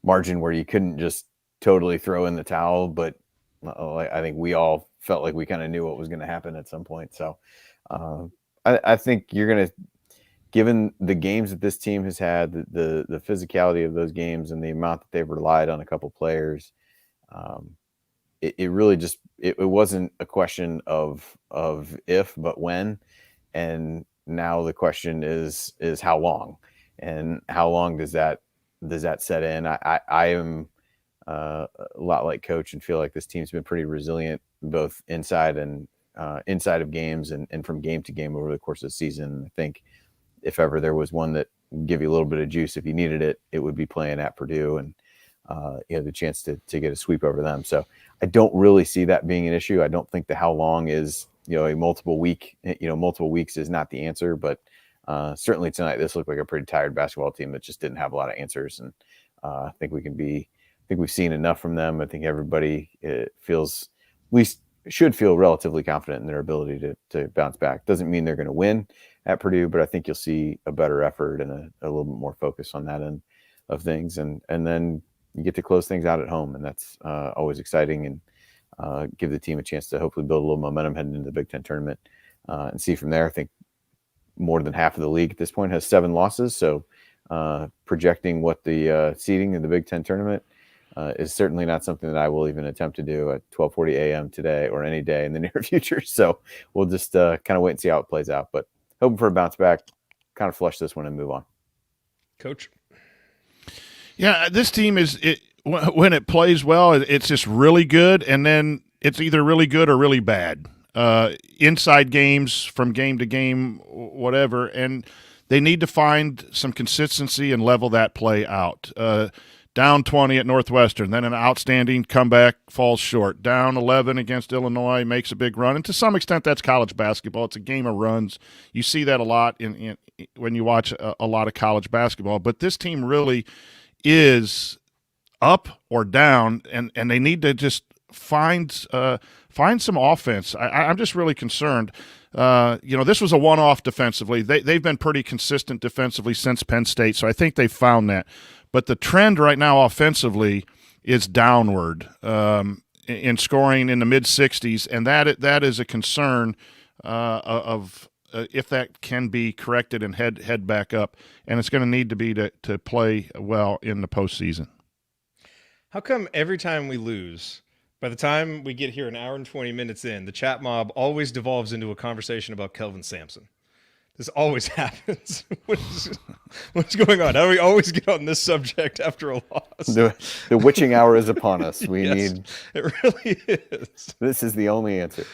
margin where you couldn't just totally throw in the towel, but I think we all felt like we kind of knew what was going to happen at some point. So I think you're going to, given the games that this team has had, the physicality of those games and the amount that they've relied on a couple players, it really just, it wasn't a question of if, but when. And now the question is how long, and how long does that set in? I am a lot like Coach and feel like this team's been pretty resilient, both inside and inside of games and from game to game over the course of the season. I think if ever there was one that would give you a little bit of juice if you needed it, it would be playing at Purdue and the chance to get a sweep over them. So I don't really see that being an issue. I don't think the how long is a multiple weeks is not the answer, but certainly tonight this looked like a pretty tired basketball team that just didn't have a lot of answers. And I think we've seen enough from them. I think everybody feels, at least should feel, relatively confident in their ability to bounce back. Doesn't mean they're going to win at Purdue, but I think you'll see a better effort and a little bit more focus on that end of things. And then you get to close things out at home, and that's always exciting, and give the team a chance to hopefully build a little momentum heading into the Big Ten tournament and see from there. I think more than half of the league at this point has 7 losses. So projecting what the seeding in the Big Ten tournament is certainly not something that I will even attempt to do at 12:40 a.m. today or any day in the near future. So we'll just kind of wait and see how it plays out. But hoping for a bounce back, kind of flush this one and move on. Coach? Yeah, this team when it plays well, it's just really good, and then it's either really good or really bad. Inside games, from game to game, whatever, and they need to find some consistency and level that play out. Down 20 at Northwestern, then an outstanding comeback, falls short. Down 11 against Illinois, makes a big run. And to some extent, that's college basketball. It's a game of runs. You see that a lot when you watch a lot of college basketball. But this team really is up or down, and they need to just find some offense. I'm just really concerned. This was a one-off defensively. They've been pretty consistent defensively since Penn State, so I think they've found that. But the trend right now offensively is downward in scoring in the mid-60s, and that is a concern of if that can be corrected and head back up. And it's going to need to be to play well in the postseason. How come every time we lose, by the time we get here an hour and 20 minutes in, the chat mob always devolves into a conversation about Kelvin Sampson? This always happens. What's going on? How do we always get on this subject after a loss? The witching hour is upon us. It really is. This is the only answer.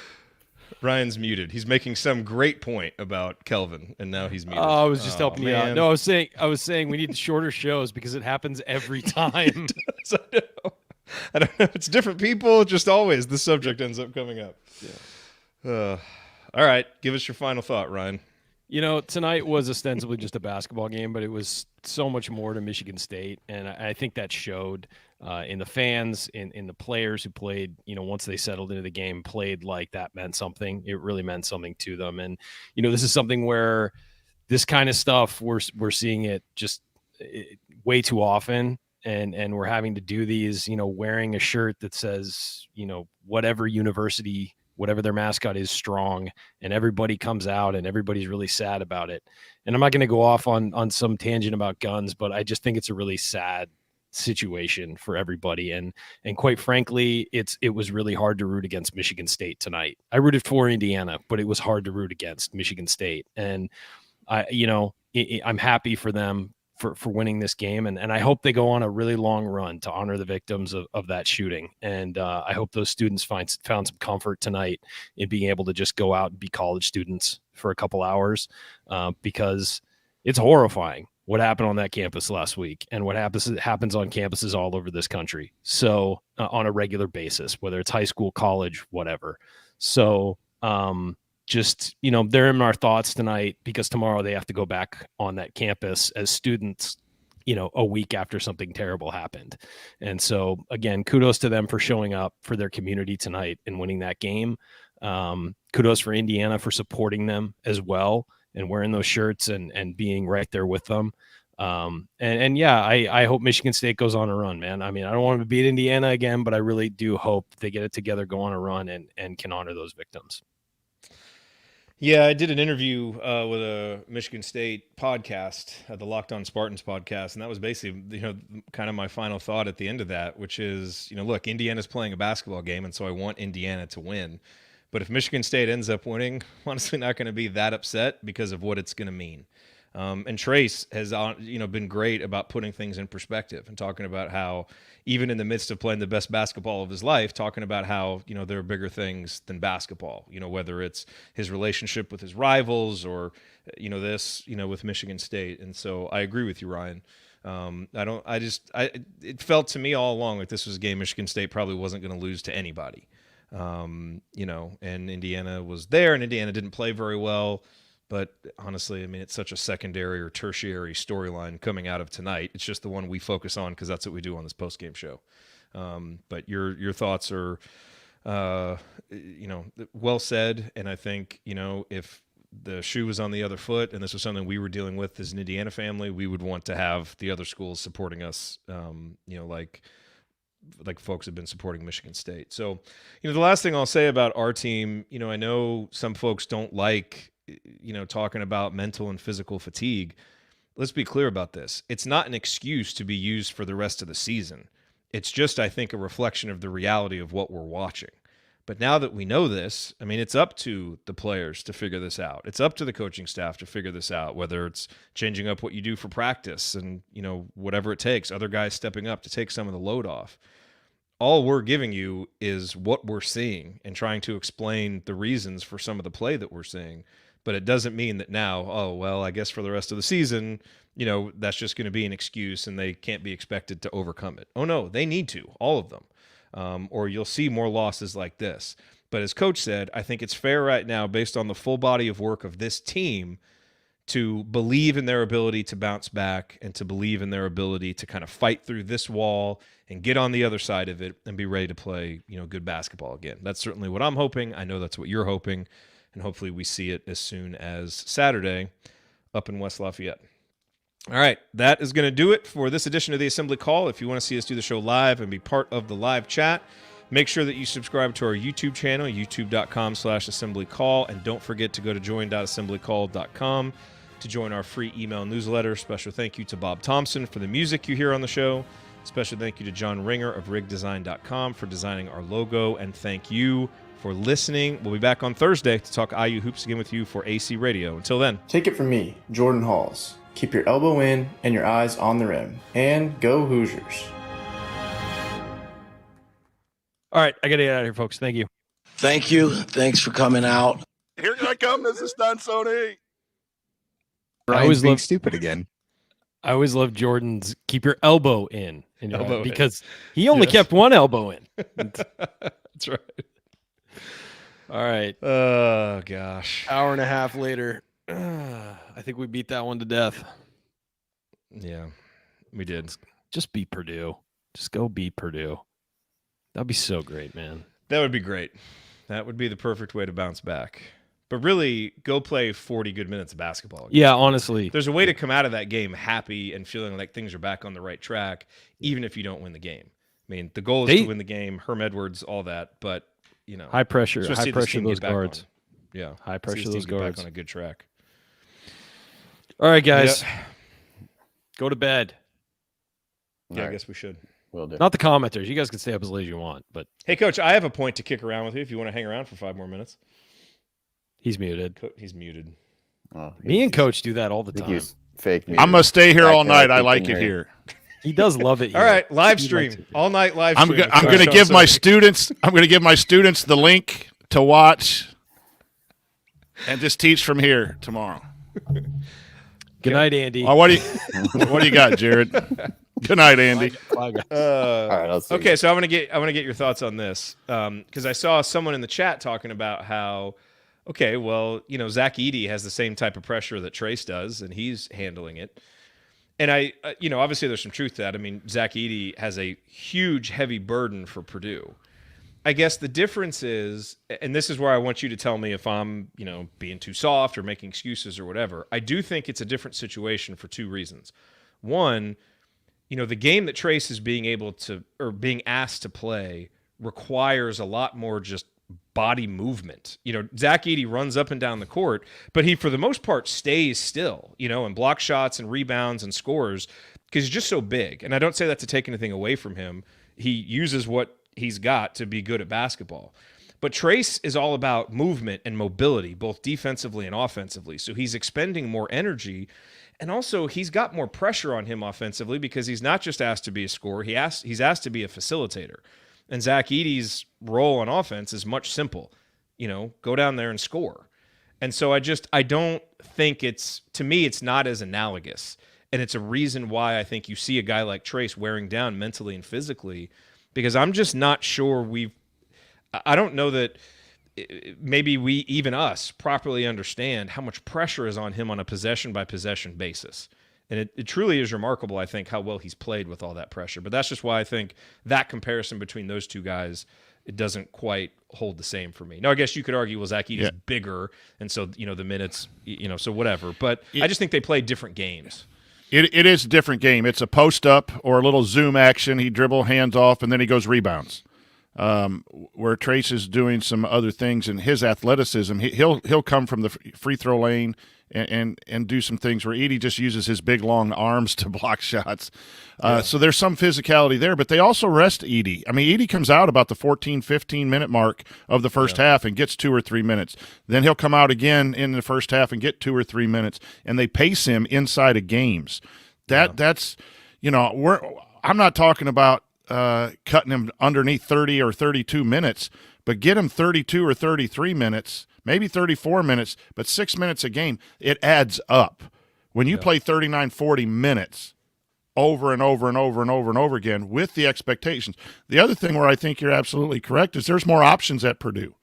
Ryan's muted. He's making some great point about Kelvin, and now he's muted. Oh, I was just helping you out. No, I was saying we need shorter shows because it happens every time. I don't know. It's different people. Just always the subject ends up coming up. Yeah. All right. Give us your final thought, Ryan. Tonight was ostensibly just a basketball game, but it was so much more to Michigan State, and I think that showed in the fans, in the players who played. Once they settled into the game, played like that meant something. It really meant something to them, and this is something where this kind of stuff we're seeing it just way too often, and we're having to do these. Wearing a shirt that says whatever university, whatever their mascot is, strong, and everybody comes out and everybody's really sad about it. And I'm not going to go off on some tangent about guns, but I just think it's a really sad situation for everybody. And quite frankly, it was really hard to root against Michigan State tonight. I rooted for Indiana, but it was hard to root against Michigan State. And I'm happy for them for winning this game. And I hope they go on a really long run to honor the victims of that shooting. And I hope those students found some comfort tonight in being able to just go out and be college students for a couple hours, because it's horrifying what happened on that campus last week and what happens on campuses all over this country. So on a regular basis, whether it's high school, college, whatever. So they're in our thoughts tonight, because tomorrow they have to go back on that campus as students, a week after something terrible happened. And so again, kudos to them for showing up for their community tonight and winning that game. Kudos for Indiana for supporting them as well and wearing those shirts and being right there with them. I hope Michigan State goes on a run, man. I mean, I don't want to beat Indiana again, but I really do hope they get it together, go on a run, and can honor those victims. Yeah, I did an interview with a Michigan State podcast, the Locked On Spartans podcast, and that was basically, kind of my final thought at the end of that, which is, look, Indiana's playing a basketball game, and so I want Indiana to win. But if Michigan State ends up winning, I'm honestly not going to be that upset because of what it's going to mean. And Trace has, been great about putting things in perspective and talking about how, even in the midst of playing the best basketball of his life, talking about how, there are bigger things than basketball, whether it's his relationship with his rivals or, with Michigan State. And so I agree with you, Ryan. It felt to me all along like this was a game Michigan State probably wasn't going to lose to anybody. And Indiana was there, and Indiana didn't play very well. But honestly, I mean, it's such a secondary or tertiary storyline coming out of tonight. It's just the one we focus on because that's what we do on this postgame show. But your thoughts are, well said. And I think, if the shoe was on the other foot and this was something we were dealing with as an Indiana family, we would want to have the other schools supporting us, like folks have been supporting Michigan State. So, the last thing I'll say about our team, I know some folks don't like, talking about mental and physical fatigue. Let's be clear about this. It's not an excuse to be used for the rest of the season. It's just, I think, a reflection of the reality of what we're watching. But now that we know this, I mean, it's up to the players to figure this out. It's up to the coaching staff to figure this out, whether it's changing up what you do for practice and, whatever it takes, other guys stepping up to take some of the load off. All we're giving you is what we're seeing and trying to explain the reasons for some of the play that we're seeing. But it doesn't mean that now, I guess for the rest of the season, that's just going to be an excuse and they can't be expected to overcome it. Oh, no, they need to, all of them. Or you'll see more losses like this. But as Coach said, I think it's fair right now, based on the full body of work of this team, to believe in their ability to bounce back and to believe in their ability to kind of fight through this wall and get on the other side of it and be ready to play, good basketball again. That's certainly what I'm hoping. I know that's what you're hoping. And hopefully we see it as soon as Saturday up in West Lafayette. All right, that is going to do it for this edition of the Assembly Call. If you want to see us do the show live and be part of the live chat, make sure that you subscribe to our YouTube channel, youtube.com/assemblycall. And don't forget to go to join.assemblycall.com to join our free email newsletter. Special thank you to Bob Thompson for the music you hear on the show. Special thank you to John Ringer of rigdesign.com for designing our logo. And thank you for listening. We'll be back on Thursday to talk IU hoops again with you for AC Radio. Until then. Take it from me, Jordan Halls. Keep your elbow in and your eyes on the rim. And go Hoosiers. All right, I got to get out of here, folks. Thank you. Thank you. Thanks for coming out. Here I come, Mrs. Stansoni. Ryan's being stupid again. I always love Jordan's keep your elbow in because he only Yes. kept one elbow in. That's right. All right. Oh, gosh. Hour and a half later. I think we beat that one to death. Yeah, we did. Just beat Purdue. Just go beat Purdue. That'd be so great, man. That would be great. That would be the perfect way to bounce back. But really, go play 40 good minutes of basketball. Yeah, honestly. There's a way to come out of that game happy and feeling like things are back on the right track, even if you don't win the game. I mean, the goal is to win the game, Herm Edwards, all that, but, you know. High pressure those guards. Yeah. High pressure those guards. Back on a good track. All right, guys. Yeah. Go to bed. Yeah, I guess we should. Will do. Not the commenters. You guys can stay up as late as you want, but hey, Coach, I have a point to kick around with you if you want to hang around for 5 more minutes. He's muted. He's muted. Oh, Me and Coach do that all the time. He's fake muted. I'm gonna stay here all night. I like it here. He does love it. All right, live stream all night. Live stream. I'm going to give my students. I'm going to give my students the link to watch, and just teach from here tomorrow. Good night, Andy. What do you got, Jared? Good night, Andy. All right, okay, so I want to get your thoughts on this because I saw someone in the chat talking about how, okay, well, you know, Zach Edey has the same type of pressure that Trace does, and he's handling it. And you know, obviously there's some truth to that. I mean, Zach Edey has a huge, heavy burden for Purdue. I guess the difference is, and this is where I want you to tell me if I'm, you know, being too soft or making excuses or whatever. I do think it's a different situation for two reasons. One, you know, the game that Trace is being asked to play requires a lot more just body movement. You know, Zach Edey runs up and down the court, but he, for the most part, stays still, you know, and blocks shots and rebounds and scores because he's just so big. And I don't say that to take anything away from him. He uses what he's got to be good at basketball. But Trace is all about movement and mobility, both defensively and offensively. So he's expending more energy. And also, he's got more pressure on him offensively because he's not just asked to be a scorer. He's asked to be a facilitator. And Zach Edey's role on offense is much simple. You know, go down there and score. And so I don't think to me, it's not as analogous. And it's a reason why I think you see a guy like Trace wearing down mentally and physically, because I'm just not sure I don't know that maybe even us properly understand how much pressure is on him on a possession-by-possession basis. And it truly is remarkable, I think, how well he's played with all that pressure. But that's just why I think that comparison between those two guys, it doesn't quite hold the same for me. Now, I guess you could argue, well, Zach Edey's bigger, and so, you know, the minutes, you know, so whatever. But I just think they play different games. It is a different game. It's a post-up or a little zoom action. He dribble, hands off, and then he goes rebounds. Where Trace is doing some other things in his athleticism, he'll come from the free throw lane and do some things where Edey just uses his big long arms to block shots. So there's some physicality there, but they also rest Edey. I mean, Edey comes out about the 14, 15-minute mark of the first half and gets 2 or 3 minutes. Then he'll come out again in the first half and get 2 or 3 minutes, and they pace him inside of games. That's, you know, I'm not talking about cutting him underneath 30 or 32 minutes, but get him 32 or 33 minutes, maybe 34 minutes, but 6 minutes a game. It adds up. When you play 39, 40 minutes over and over and over and over and over again with the expectations. The other thing where I think you're absolutely correct is there's more options at Purdue.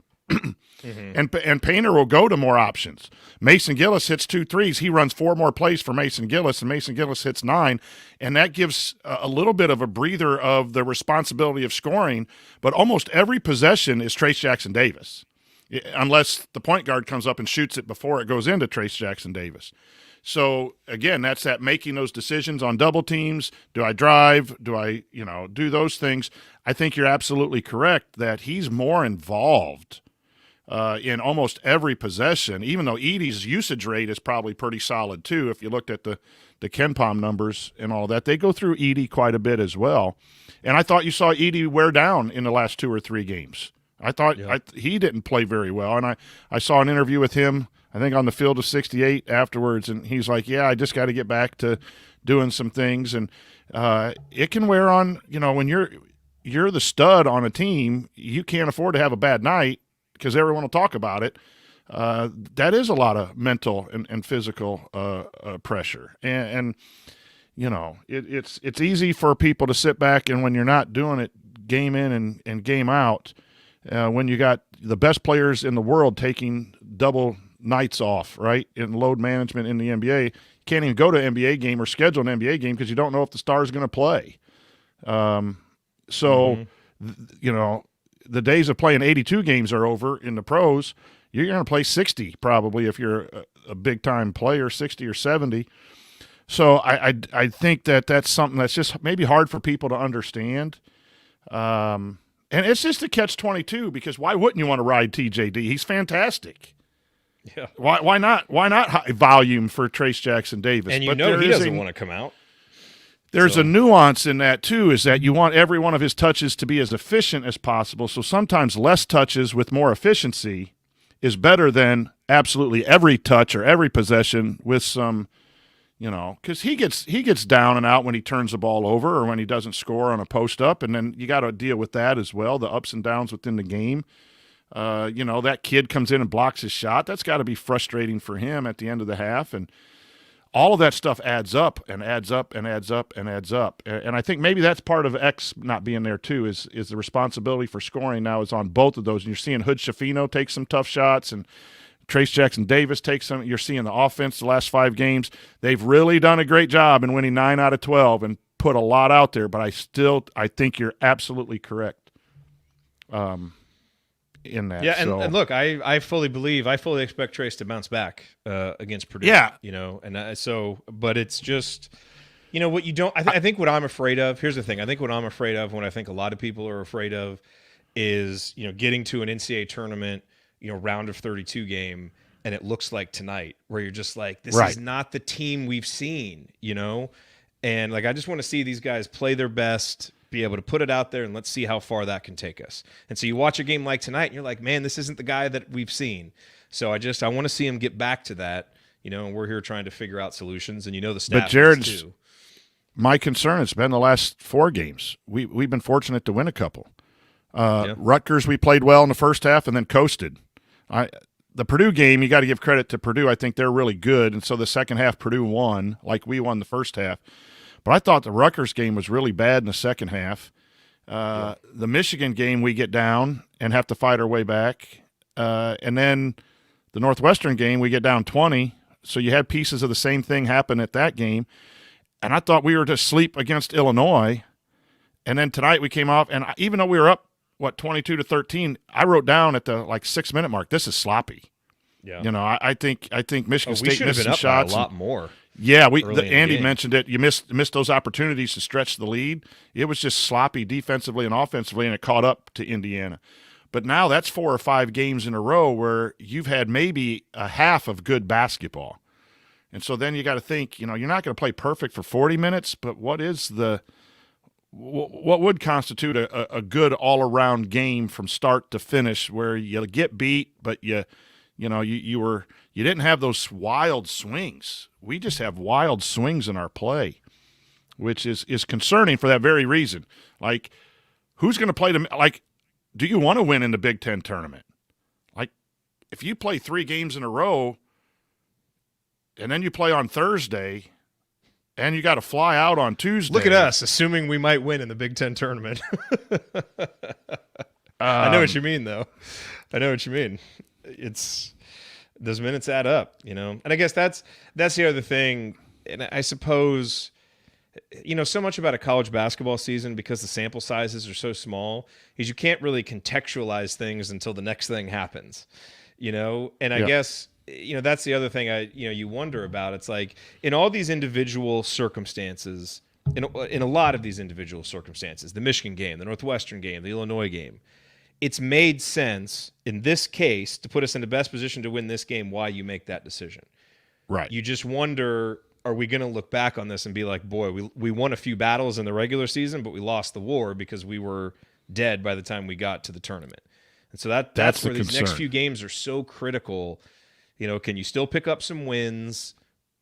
And Painter will go to more options. Mason Gillis hits 2 threes. He runs 4 more plays for Mason Gillis, and Mason Gillis hits 9. And that gives a little bit of a breather of the responsibility of scoring. But almost every possession is Trace Jackson Davis, unless the point guard comes up and shoots it before it goes into Trace Jackson Davis. So, again, that's that making those decisions on double teams. Do I drive? Do I, you know, do those things? I think you're absolutely correct that he's more involved in almost every possession, even though Edey's usage rate is probably pretty solid too. If you looked at the KenPom numbers and all that, they go through Edey quite a bit as well. And I thought you saw Edey wear down in the last 2 or 3 games. I thought he didn't play very well. And I saw an interview with him, I think on the field of 68 afterwards, and he's like, yeah, I just got to get back to doing some things. And it can wear on, you know, when you're the stud on a team, you can't afford to have a bad night, because everyone will talk about it. That is a lot of mental and physical pressure. And you know, it's easy for people to sit back, and when you're not doing it game in and game out, when you got the best players in the world taking double nights off, right? In load management in the NBA, you can't even go to an NBA game or schedule an NBA game because you don't know if the star is going to play. You know, the days of playing 82 games are over in the pros. You're going to play 60 probably if you're a big-time player, 60 or 70. So I think that's something that's just maybe hard for people to understand. And it's just a catch-22 because why wouldn't you want to ride TJD? He's fantastic. Yeah. Why not? Why not high volume for Trace Jackson Davis? And but he doesn't want to come out. There's a nuance in that too, is that you want every one of his touches to be as efficient as possible. So sometimes less touches with more efficiency is better than absolutely every touch or every possession with some, you know, because he gets down and out when he turns the ball over or when he doesn't score on a post up, and then you got to deal with that as well, the ups and downs within the game. You know, that kid comes in and blocks his shot. That's got to be frustrating for him at the end of the half, and all of that stuff adds up and adds up and adds up and adds up. And I think maybe that's part of X not being there too, is the responsibility for scoring now is on both of those. And you're seeing Hood Schifino take some tough shots and Trace Jackson Davis take some. You're seeing the offense the last 5 games. They've really done a great job in winning 9 out of 12 and put a lot out there. But I think you're absolutely correct in that. Yeah, and look, I fully expect Trace to bounce back against Purdue. Yeah. You know, and but it's just, you know, what you don't, I think what I'm afraid of, here's the thing. I think what I'm afraid of, when I think a lot of people are afraid of, is, you know, getting to an NCAA tournament, you know, round of 32 game, and it looks like tonight, where you're just like, this is not the team we've seen, you know? And like, I just want to see these guys play their best, be able to put it out there, and let's see how far that can take us. And so you watch a game like tonight and you're like, man, this isn't the guy that we've seen. So I want to see him get back to that, you know, and we're here trying to figure out solutions, and you know the staff But Jared's, is too. My concern has been the last 4 games. We've been fortunate to win a couple. Rutgers, we played well in the first half and then coasted. The Purdue game, you got to give credit to Purdue. I think they're really good, and so the second half Purdue won like we won the first half. But I thought the Rutgers game was really bad in the second half. The Michigan game, we get down and have to fight our way back. And then the Northwestern game, we get down 20. So you had pieces of the same thing happen at that game. And I thought we were to sleep against Illinois. And then tonight we came off, and even though we were up, 22-13, I wrote down at the 6-minute mark, this is sloppy. Yeah. You know, I think Michigan State missed some up shots. by a lot more. Yeah, Andy mentioned it. You missed those opportunities to stretch the lead. It was just sloppy defensively and offensively, and it caught up to Indiana. But now that's 4 or 5 games in a row where you've had maybe a half of good basketball. And so then you got to think, you know, you're not going to play perfect for 40 minutes, but what would constitute a good all-around game from start to finish where you get beat, but you didn't have those wild swings. We just have wild swings in our play, which is concerning for that very reason. Like, who's going to play them? Like, do you want to win in the Big Ten tournament? Like, if you play 3 games in a row and then you play on Thursday and you got to fly out on Tuesday. Look at us, assuming we might win in the Big Ten tournament. I know what you mean, though. I know what you mean. It's those minutes add up, you know. And I guess that's the other thing. And I suppose, you know, so much about a college basketball season, because the sample sizes are so small, is you can't really contextualize things until the next thing happens, you know. And I guess, you know, that's the other thing you wonder about. It's like, in all these individual circumstances, in a lot of these individual circumstances, the Michigan game, the Northwestern game, the Illinois game, it's made sense in this case to put us in the best position to win this game. Why you make that decision. Right. You just wonder, are we going to look back on this and be like, boy, we won a few battles in the regular season, but we lost the war because we were dead by the time we got to the tournament. And so that's where these next few games are so critical. You know, can you still pick up some wins,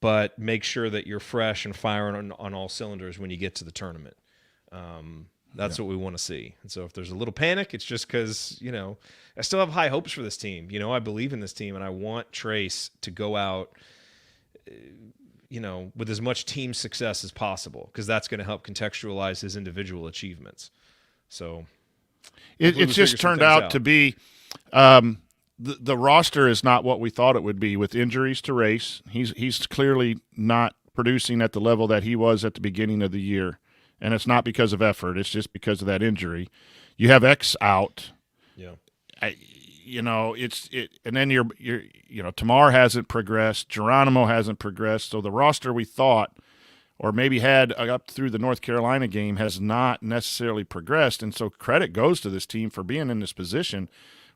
but make sure that you're fresh and firing on all cylinders when you get to the tournament? That's what we want to see. And so if there's a little panic, it's just because, you know, I still have high hopes for this team. You know, I believe in this team, and I want Trace to go out, you know, with as much team success as possible, because that's going to help contextualize his individual achievements. So it just turned out to be the roster is not what we thought it would be with injuries to Race. He's clearly not producing at the level that he was at the beginning of the year, and it's not because of effort. It's just because of that injury. You have X out. Yeah. And then Tamar hasn't progressed. Geronimo hasn't progressed. So the roster we thought or maybe had up through the North Carolina game has not necessarily progressed. And so credit goes to this team for being in this position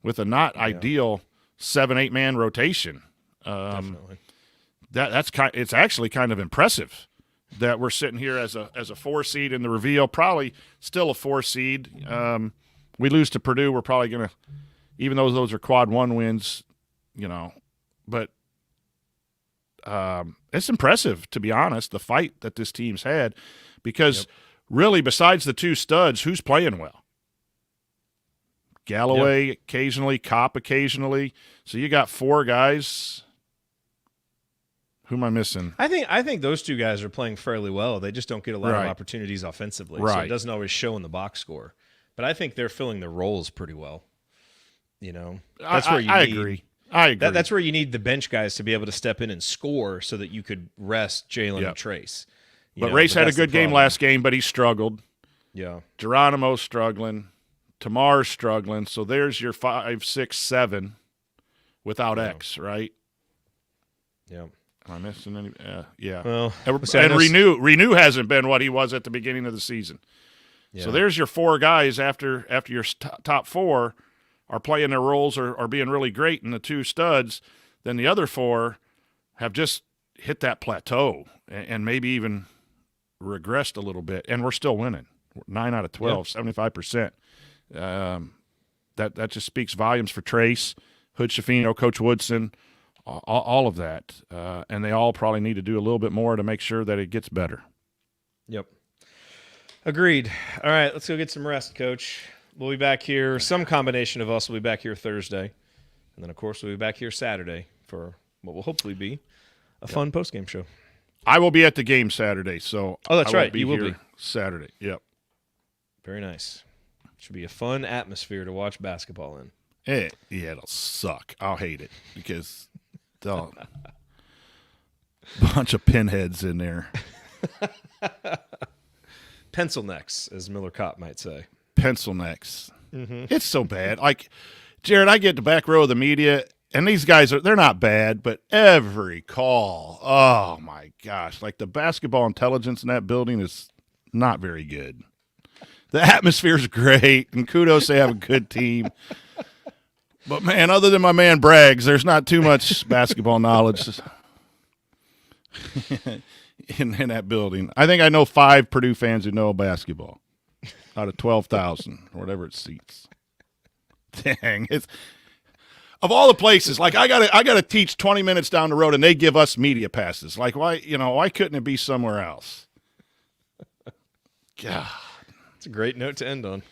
with a not ideal 7-8 man rotation. Definitely. It's actually kind of impressive that we're sitting here as a 4 seed in the reveal, probably still a 4 seed. We lose to Purdue, we're probably going to, even though those are quad 1 wins, but it's impressive, to be honest, the fight that this team's had, because really besides the 2 studs, who's playing well? Galloway occasionally, Kopp occasionally. So you got 4 guys. Who am I missing? I think those 2 guys are playing fairly well. They just don't get a lot of opportunities offensively. So it doesn't always show in the box score. But I think they're filling their roles pretty well. That's where you I agree. That's where you need the bench guys to be able to step in and score so that you could rest Jalen and Trace. But Race had a good game last game, but he struggled. Yeah. Geronimo's struggling. Tamar's struggling. So there's your 5, 6, 7 without X, right? Yeah. Am I missing any? Yeah. Well, and Renew hasn't been what he was at the beginning of the season. Yeah. So there's your 4 guys after your top 4 are playing their roles or being really great, and the 2 studs, then the other 4 have just hit that plateau and maybe even regressed a little bit, and we're still winning. 9 out of 12, 75%. That just speaks volumes for Trace, Hood Schifino, Coach Woodson, all of that. And they all probably need to do a little bit more to make sure that it gets better. Yep. Agreed. All right, let's go get some rest, Coach. We'll be back here. Some combination of us will be back here Thursday. And then, of course, we'll be back here Saturday for what will hopefully be a fun postgame show. I will be at the game Saturday, so that's right. You will be Saturday. Yep. Very nice. Should be a fun atmosphere to watch basketball in. It'll suck. I'll hate it because bunch of pinheads in there. Pencil necks, as Miller Kopp might say. Pencil necks. Mm-hmm. It's so bad. Like, Jared, I get the back row of the media, and these guys they're not bad, but every call, oh my gosh, like the basketball intelligence in that building is not very good. The atmosphere's great, and kudos, they have a good team. But, man, other than my man Braggs, there's not too much basketball knowledge in that building. I think I know 5 Purdue fans who know basketball out of 12,000 or whatever it seats. Dang, it's of all the places. Like I gotta teach 20 minutes down the road, and they give us media passes. Like why couldn't it be somewhere else? God, it's a great note to end on.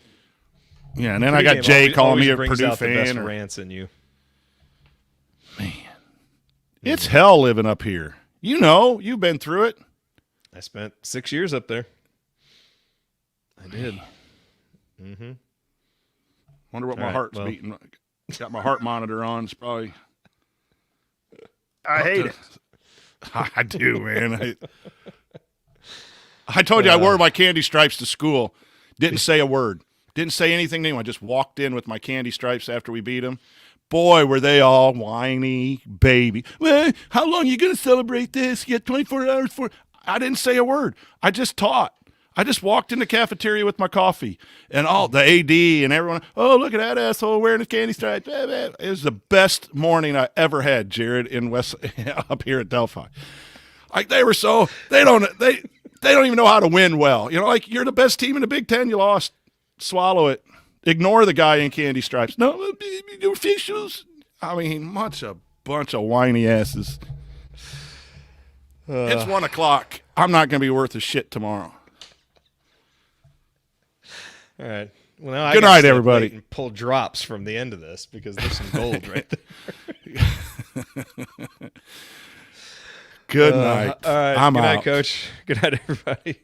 Yeah, and then I got Jay calling me a Purdue out fan. The best rants in you. Man, it's hell living up here. You've been through it. I spent 6 years up there. I did. Mm-hmm. Wonder what my heart's beating. Got my heart monitor on. It's probably. I hate it. I do, man. I told you I wore my candy stripes to school. Didn't say a word. Didn't say anything to anyone. I just walked in with my candy stripes after we beat them. Boy, were they all whiny, baby. Well, how long are you going to celebrate this? You got 24 hours for it. I didn't say a word. I just taught. I just walked in the cafeteria with my coffee, and all the AD and everyone, oh, look at that asshole wearing his candy stripes. It was the best morning I ever had, Jared, in West up here at Delphi. Like they were so they don't even know how to win well. Like you're the best team in the Big Ten. You lost. Swallow it. Ignore the guy in candy stripes. No, the officials. I mean, a bunch of whiny asses. It's 1 o'clock. I'm not going to be worth a shit tomorrow. All right. Well, now good night, everybody. And pull drops from the end of this because there's some gold right there. Good night. All right. I'm good out. night, Coach. Good night, everybody.